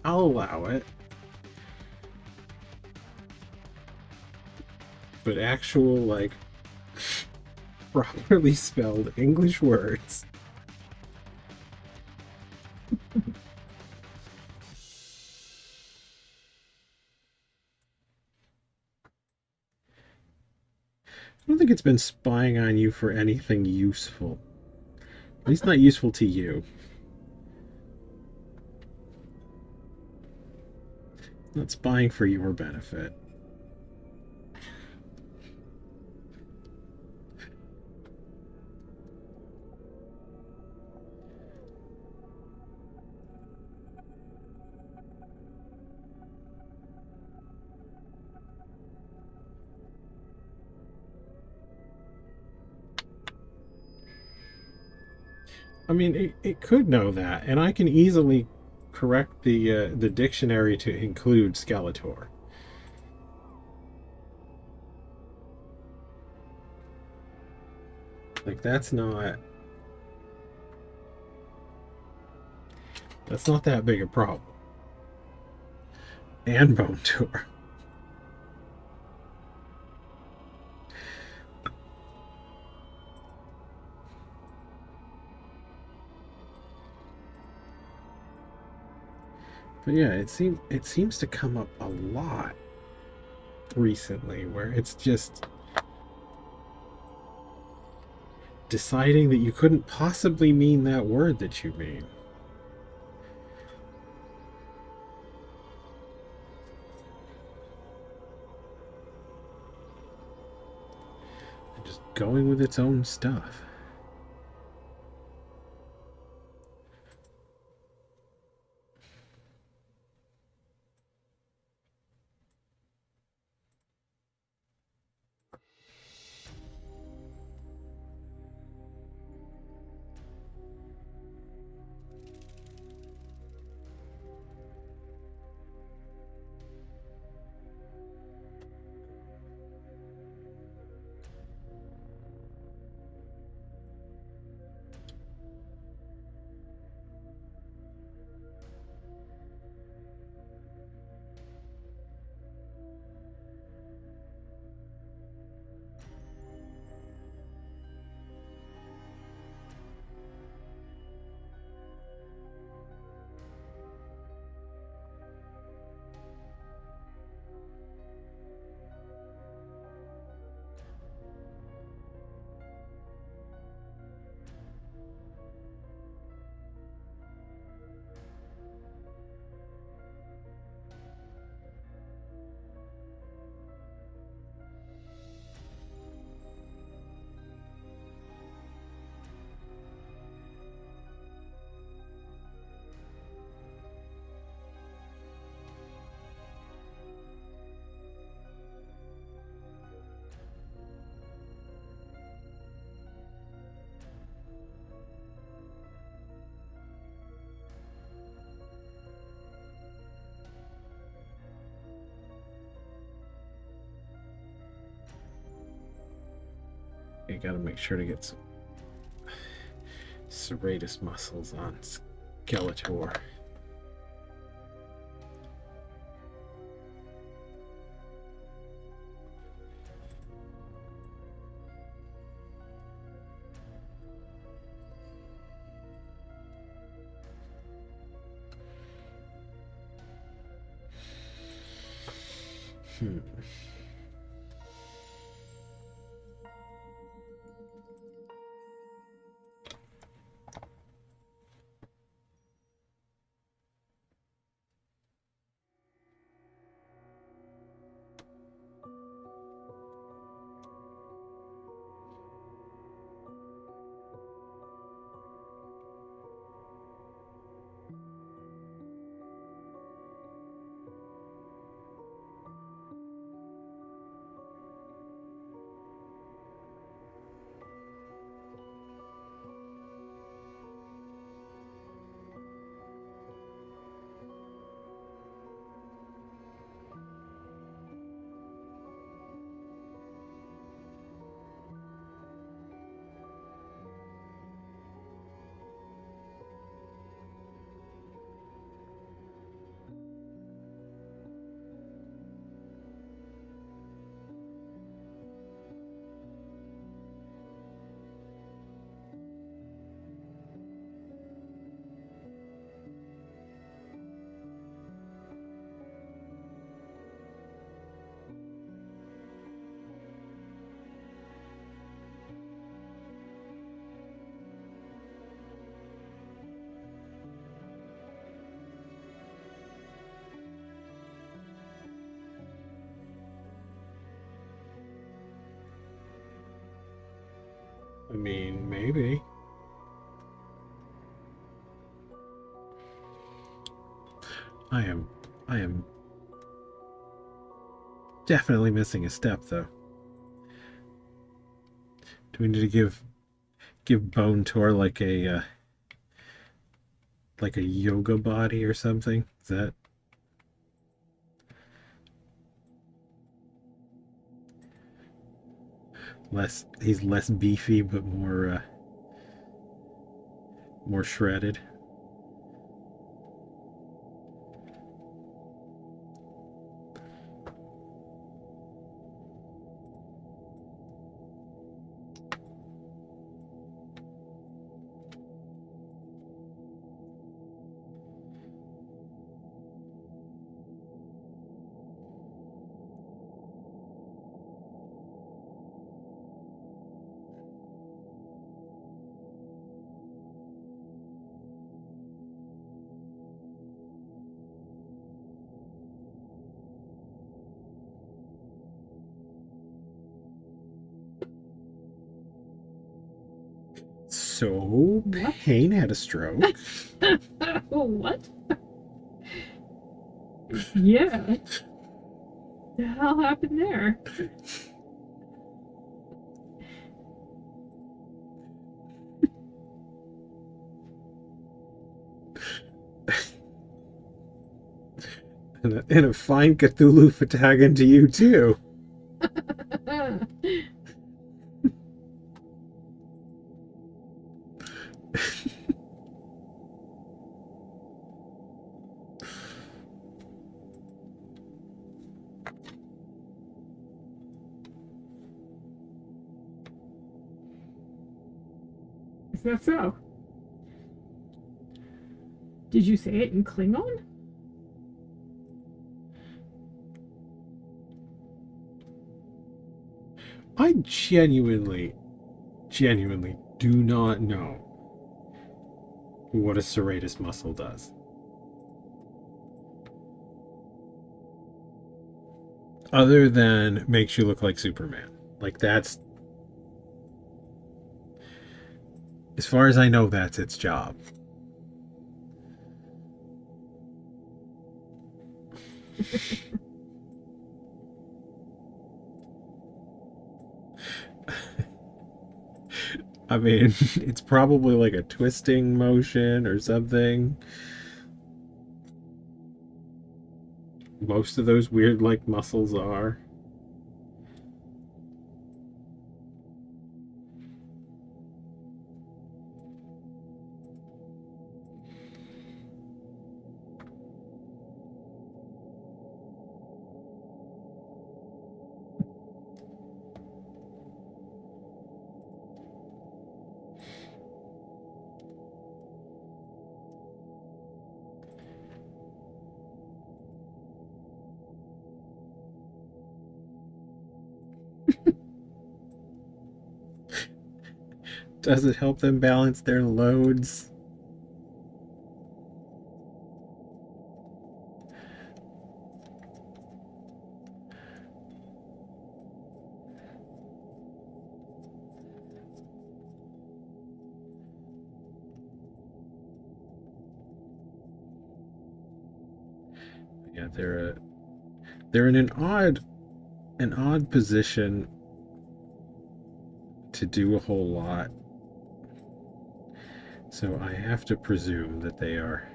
allow it. But actual like properly spelled English words. I don't think it's been spying on you for anything useful. At least not useful to you. Not spying for your benefit. I mean, it could know that, and I can easily correct the dictionary to include Skeletor. Like that's not that big a problem. And MOTU. But yeah, it seems to come up a lot recently where it's just deciding that you couldn't possibly mean that word that you mean. And just going with its own stuff. You gotta make sure to get some serratus muscles on Skeletor. I mean, maybe. I am definitely missing a step, though. Do we need to give Bone Tour like a yoga body or something? Is that less? He's less beefy, but more shredded. So, Payne had a stroke. What? Yeah. What the hell happened there? And a fine Cthulhu fatagan to you, too. Is that so? Did you say it in Klingon? I genuinely do not know what a serratus muscle does. Other than makes you look like Superman. Like, that's... As far as I know, that's its job. I mean, it's probably like a twisting motion or something. Most of those weird, like, muscles are. Does it help them balance their loads? Yeah, they're in an odd position to do a whole lot. So I have to presume that they are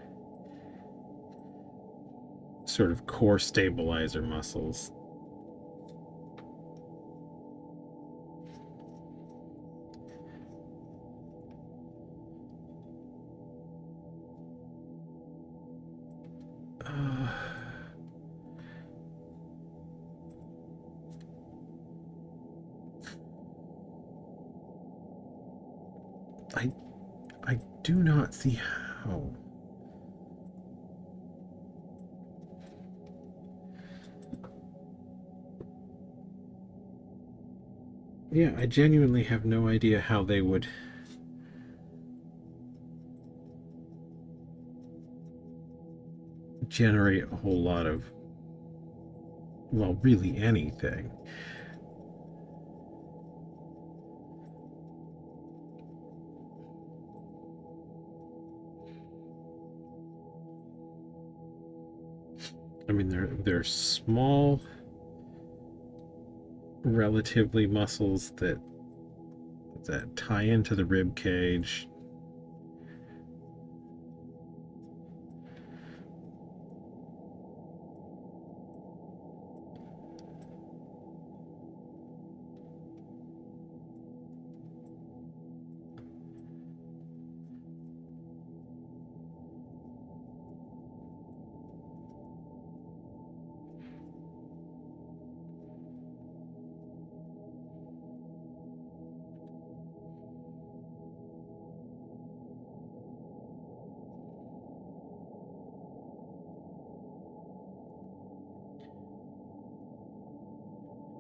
sort of core stabilizer muscles. I do not see how. Yeah, I genuinely have no idea how they would generate a whole lot of, well, really anything. I mean, they're small, relatively muscles that tie into the rib cage.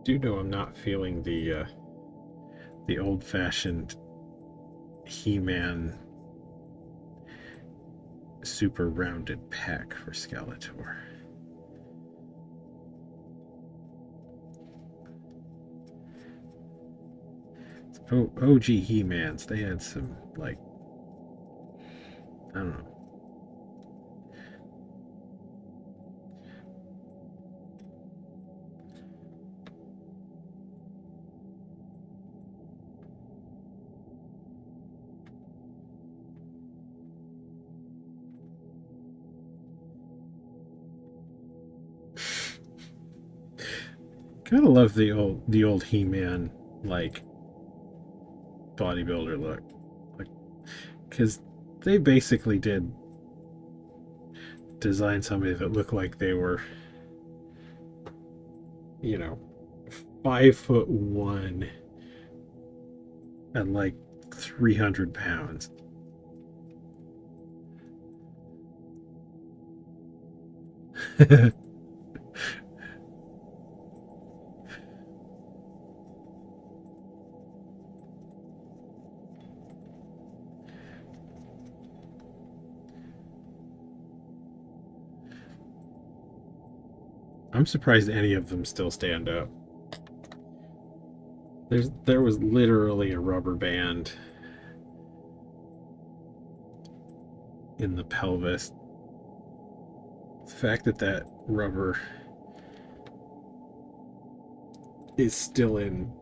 Do know I'm not feeling the old-fashioned He-Man super rounded pec for Skeletor. Oh, OG He-Mans, they had some, like, I don't know. Kind of love the old He-Man, like, bodybuilder look, like, because they basically did design somebody that looked like they were, 5'1" and like 300 pounds. I'm surprised any of them still stand up. There was literally a rubber band in the pelvis. The fact that rubber is still in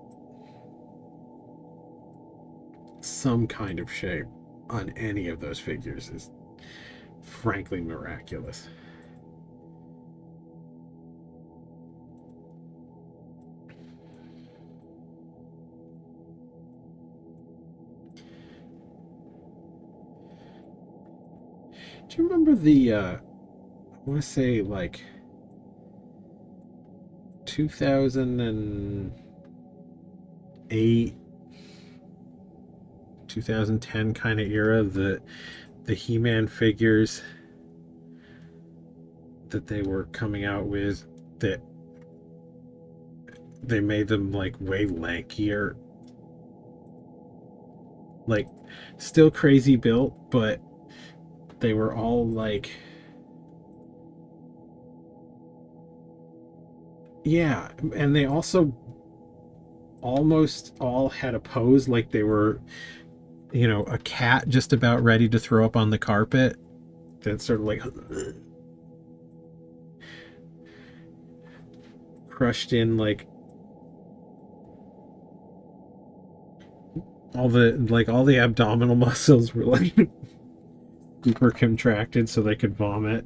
some kind of shape on any of those figures is frankly miraculous. Do you remember the I want to say like 2008, 2010 kind of era, the He-Man figures that they were coming out with, that they made them like way lankier, like still crazy built, but they were all like, yeah, and they also almost all had a pose like they were, a cat just about ready to throw up on the carpet. That's sort of like crushed in, like all the abdominal muscles were like super contracted so they could vomit.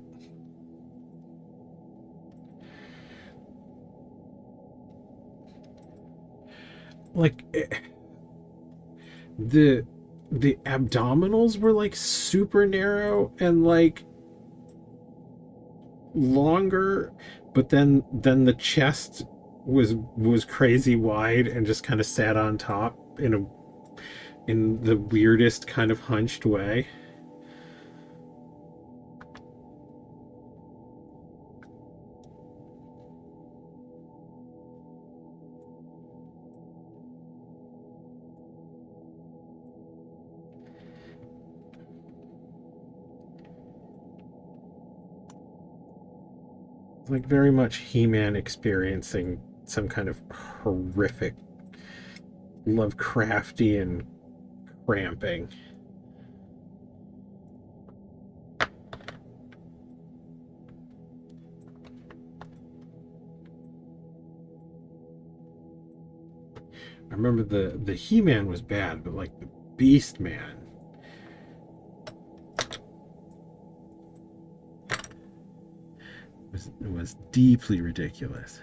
Like the abdominals were like super narrow and like longer, but then the chest was crazy wide and just kind of sat on top in the weirdest kind of hunched way. Like very much He-Man experiencing some kind of horrific Lovecraftian cramping. I remember the He-Man was bad, but like the Beast Man was deeply ridiculous.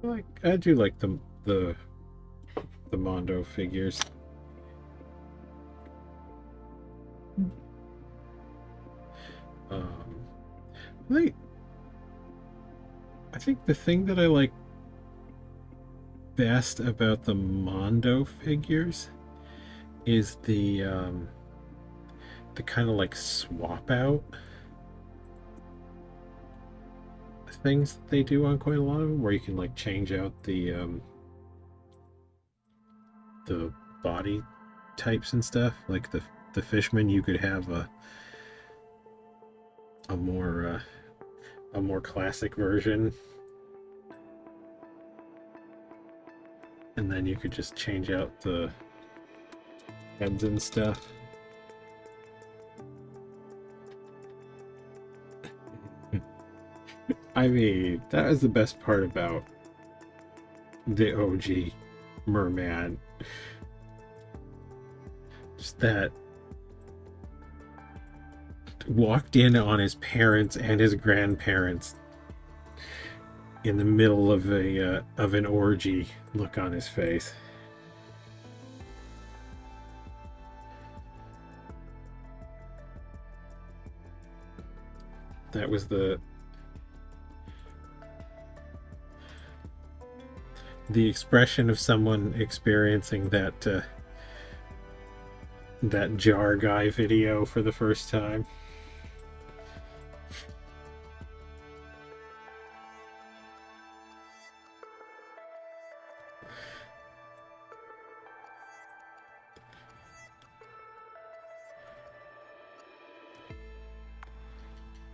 Like I do like the Mondo figures. Um, I I think the thing that I like best about the Mondo figures is the kind of like swap out things that they do on quite a lot of them, where you can like change out the body types and stuff. Like the Fishman, you could have a more a more classic version, and then you could just change out the heads and stuff. I mean, that was the best part about the OG Merman. Just that walked in on his parents and his grandparents in the middle of an orgy look on his face. That was the expression of someone experiencing that jar guy video for the first time.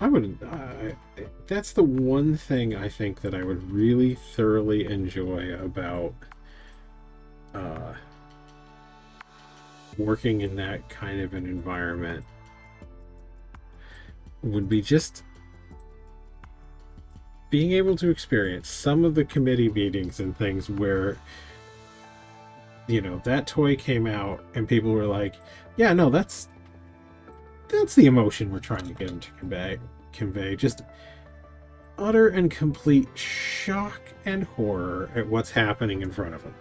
I would. That's the one thing I think that I would really thoroughly enjoy about uh, working in that kind of an environment would be just being able to experience some of the committee meetings and things where, you know, that toy came out and people were like, yeah, no, that's the emotion we're trying to get them to convey. Just utter and complete shock and horror at what's happening in front of them.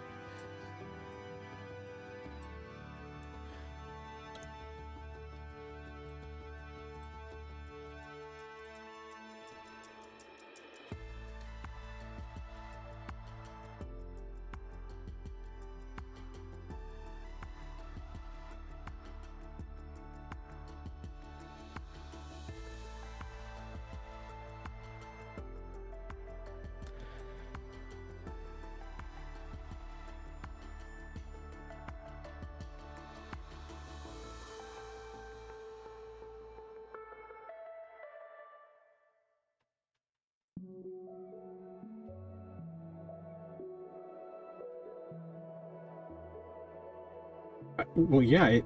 Well, yeah,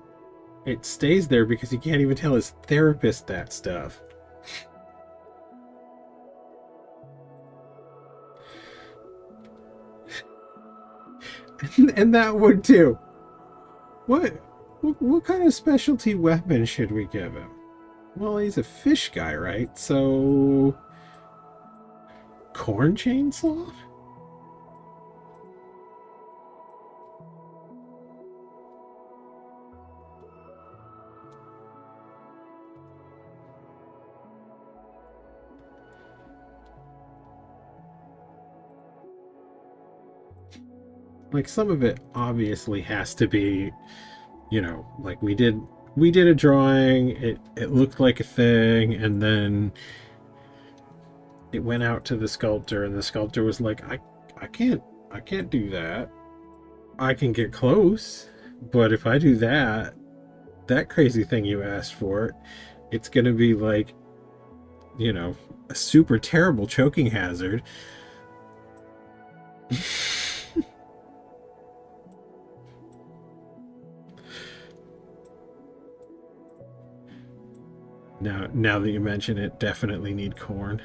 it stays there because he can't even tell his therapist that stuff. And that would too. What kind of specialty weapon should we give him? Well, he's a fish guy, right? So corn chainsaw? Like, some of it obviously has to be, you know, like we did a drawing, it looked like a thing, and then it went out to the sculptor, and the sculptor was like, I can't do that. I can get close, but if I do that crazy thing you asked for, it's gonna be like, you know, a super terrible choking hazard. Now that you mention it, definitely need corn.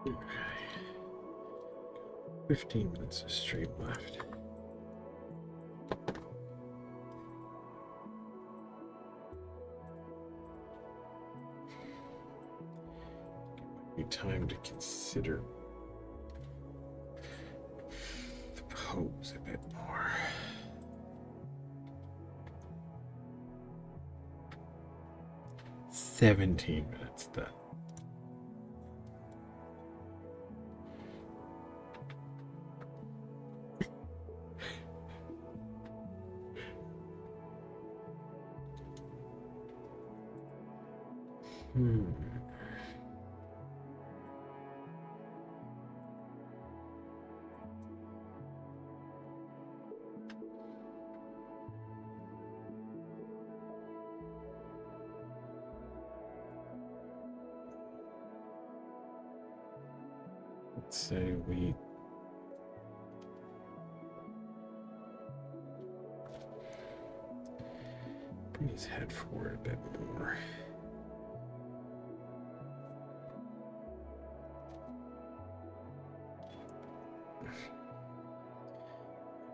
Okay. 15 minutes of stream left. Give me time to consider the pose a bit more. "17 minutes then." Hmm. Let's say we bring his head forward a bit more.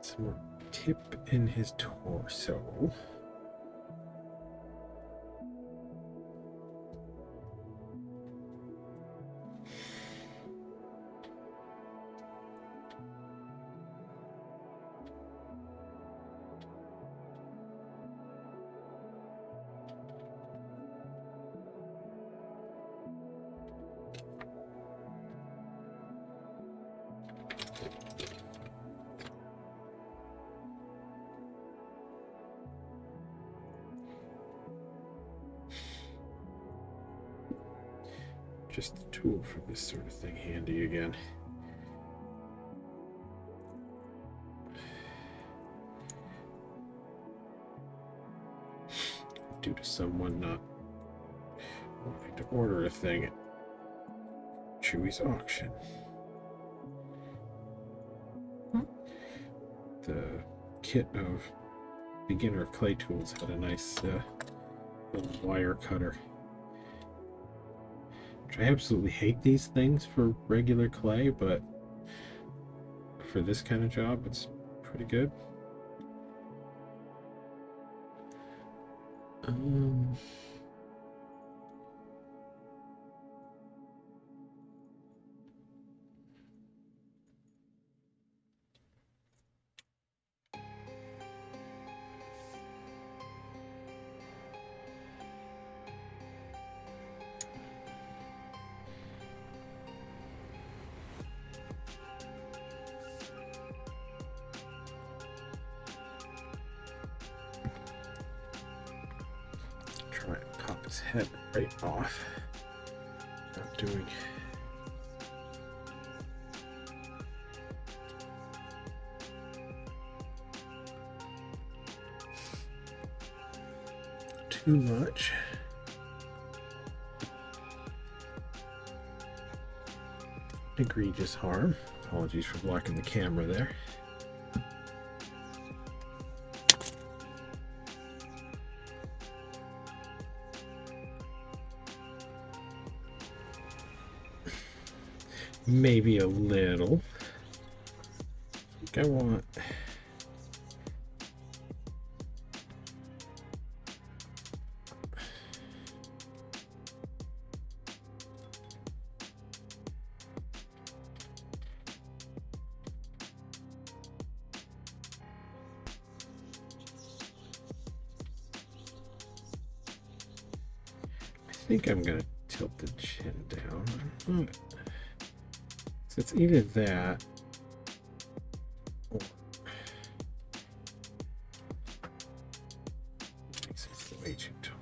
Some more tip in his torso. Just the tool for this sort of thing handy again. Due to someone not wanting to order a thing at Chewy's auction. The kit of beginner clay tools had a nice little wire cutter. I absolutely hate these things for regular clay, but for this kind of job, it's pretty good. Try and pop his head right off without doing too much. Egregious harm. Apologies for blocking the camera there. Maybe a little. I think I want I think I'm gonna tilt the chin down. So it's either that or makes it way too tall.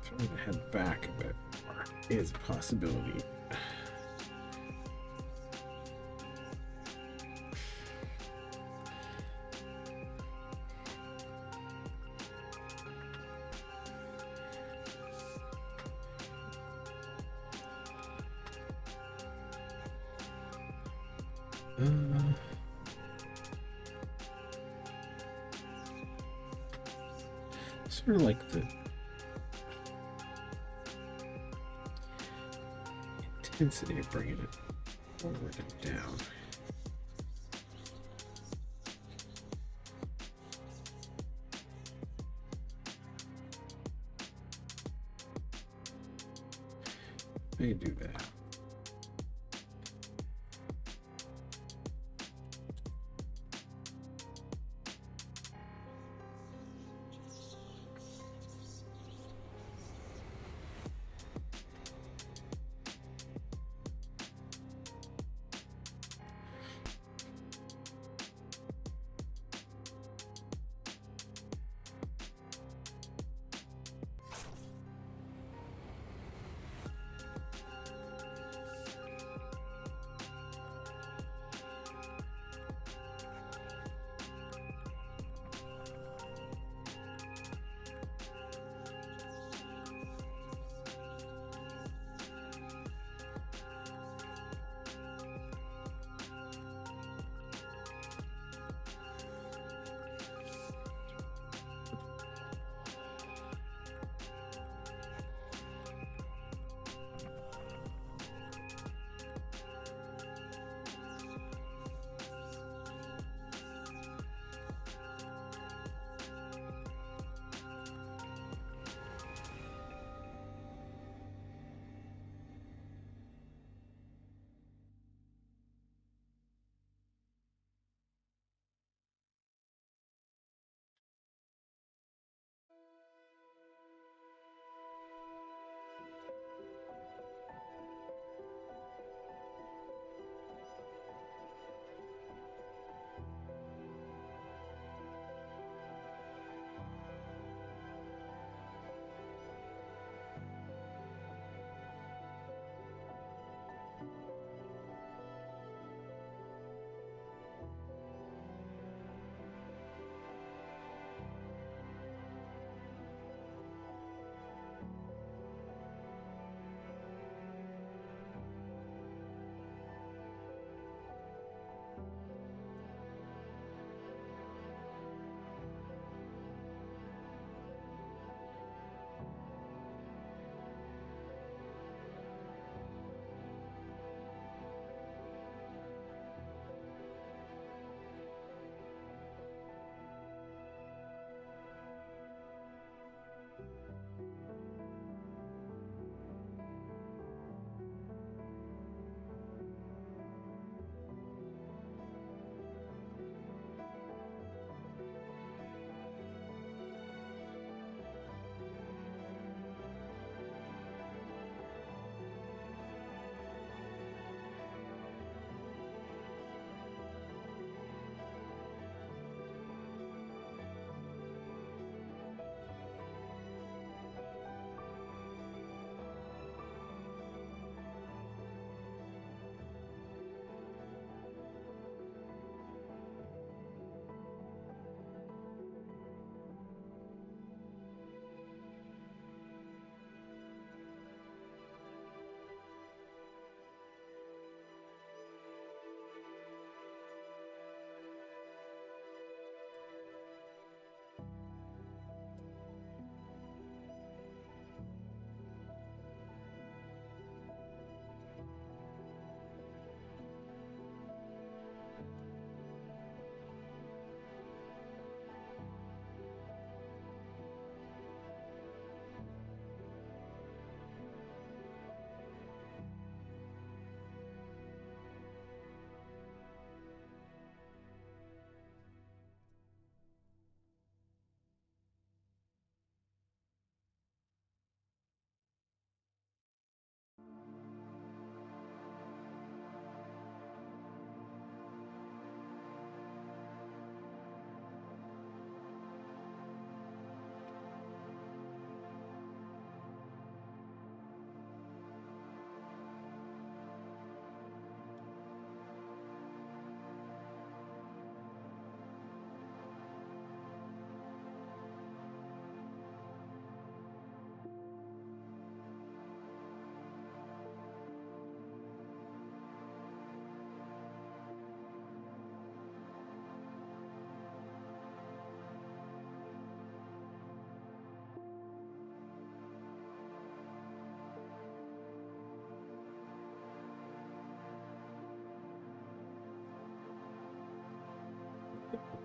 Throwing the head back a bit more is a possibility. Sort of like the intensity of bringing it forward and down. May do that.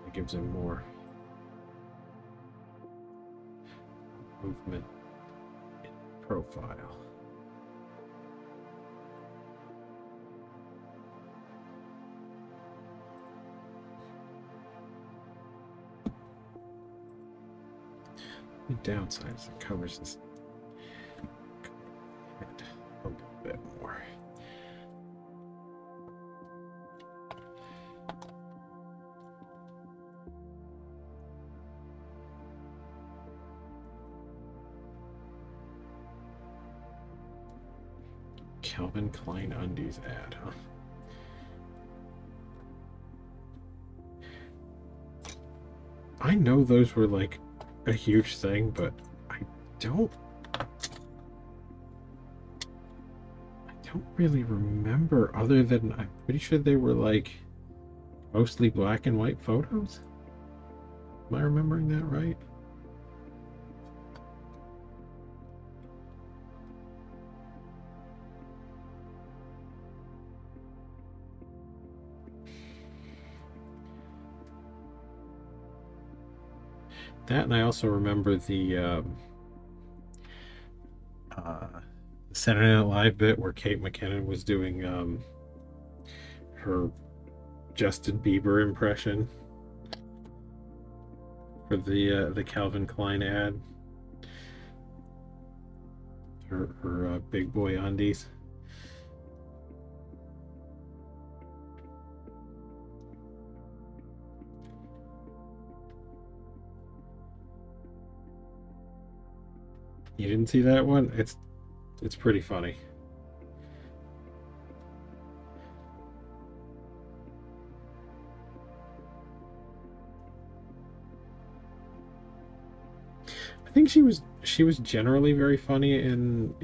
It gives him more movement in profile. The downside is it covers this head a little bit more. Calvin Klein undies ad, huh? I know those were like a huge thing, but I don't really remember, other than I'm pretty sure they were like mostly black and white photos. Am I remembering that right? That, and I also remember the Saturday Night Live bit where Kate McKinnon was doing her Justin Bieber impression for the Calvin Klein ad. Her big boy undies. You didn't see that one? It's pretty funny. I think she was generally very funny in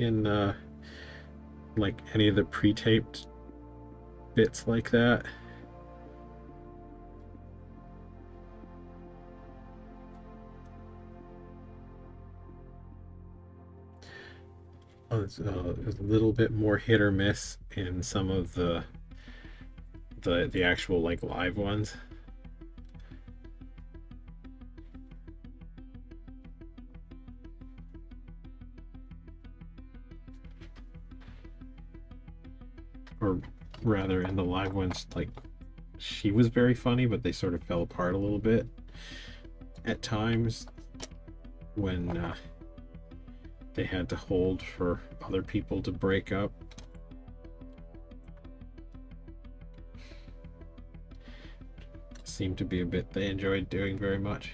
like any of the pre-taped bits like that. It's a little bit more hit or miss in some of the actual like live ones. Or rather, in the live ones, like, she was very funny, but they sort of fell apart a little bit at times when they had to hold for other people to break up. Seemed to be a bit they enjoyed doing very much.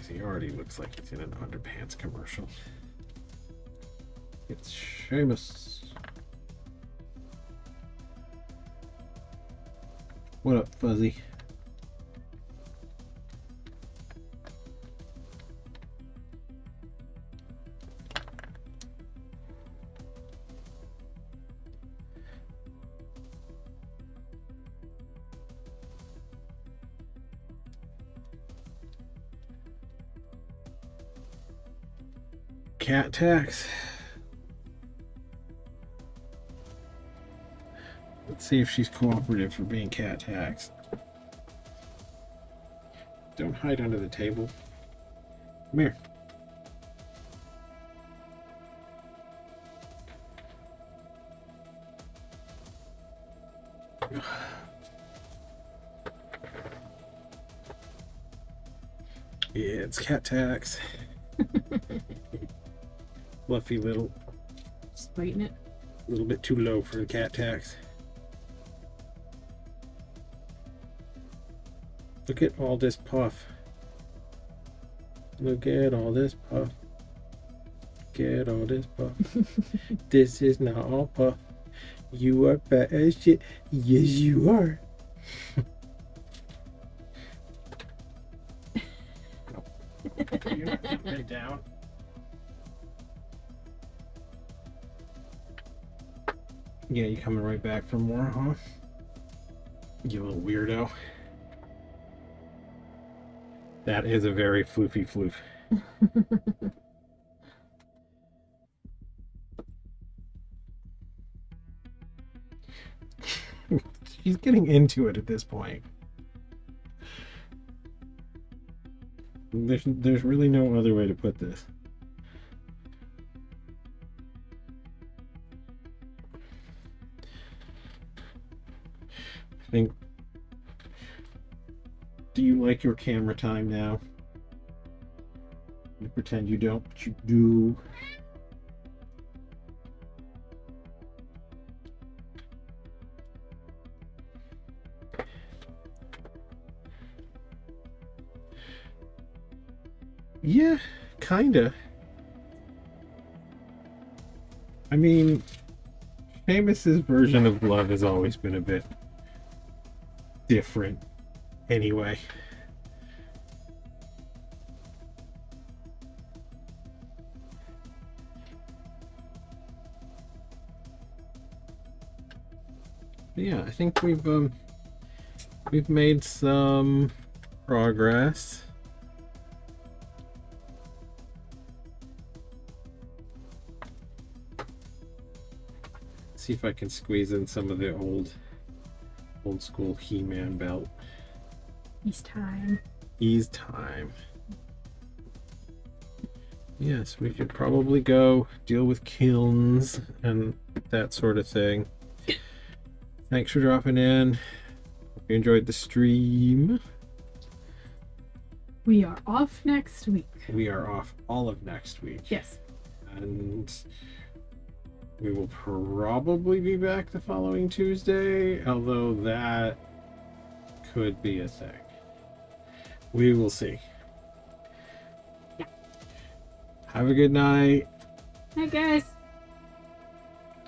He already looks like he's in an underpants commercial. It's Seamus. What up, Fuzzy? Cat tax. Let's see if she's cooperative for being cat taxed. Don't hide under the table. Come here. Yeah, it's cat tax. Fluffy little. Spiting it. A little bit too low for the cat tax. Look at all this puff. Look at all this puff. Get all this puff. This is not all puff. You are fat as shit. Yes, you are. You're not jumping down. Yeah, you coming right back for more, huh? You little weirdo. That is a very floofy floof. She's getting into it at this point. There's really no other way to put this. I think. Do you like your camera time now? You pretend you don't, but you do. Yeah, kinda. I mean, Seamus's version of love has always been a bit different anyway. Yeah, I think we've made some progress. See if I can squeeze in some of the old school He-Man belt. He's time. Ease time. Yes, we could probably go deal with kilns and that sort of thing. Thanks for dropping in. Hope you enjoyed the stream. We are off next week. We are off all of next week. Yes. And we will probably be back the following Tuesday, although that could be a thing. We will see. Yeah. Have a good night. Hi, guys.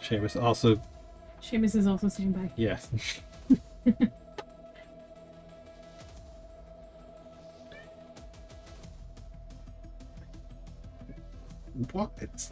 Seamus is also saying bye. yes. What?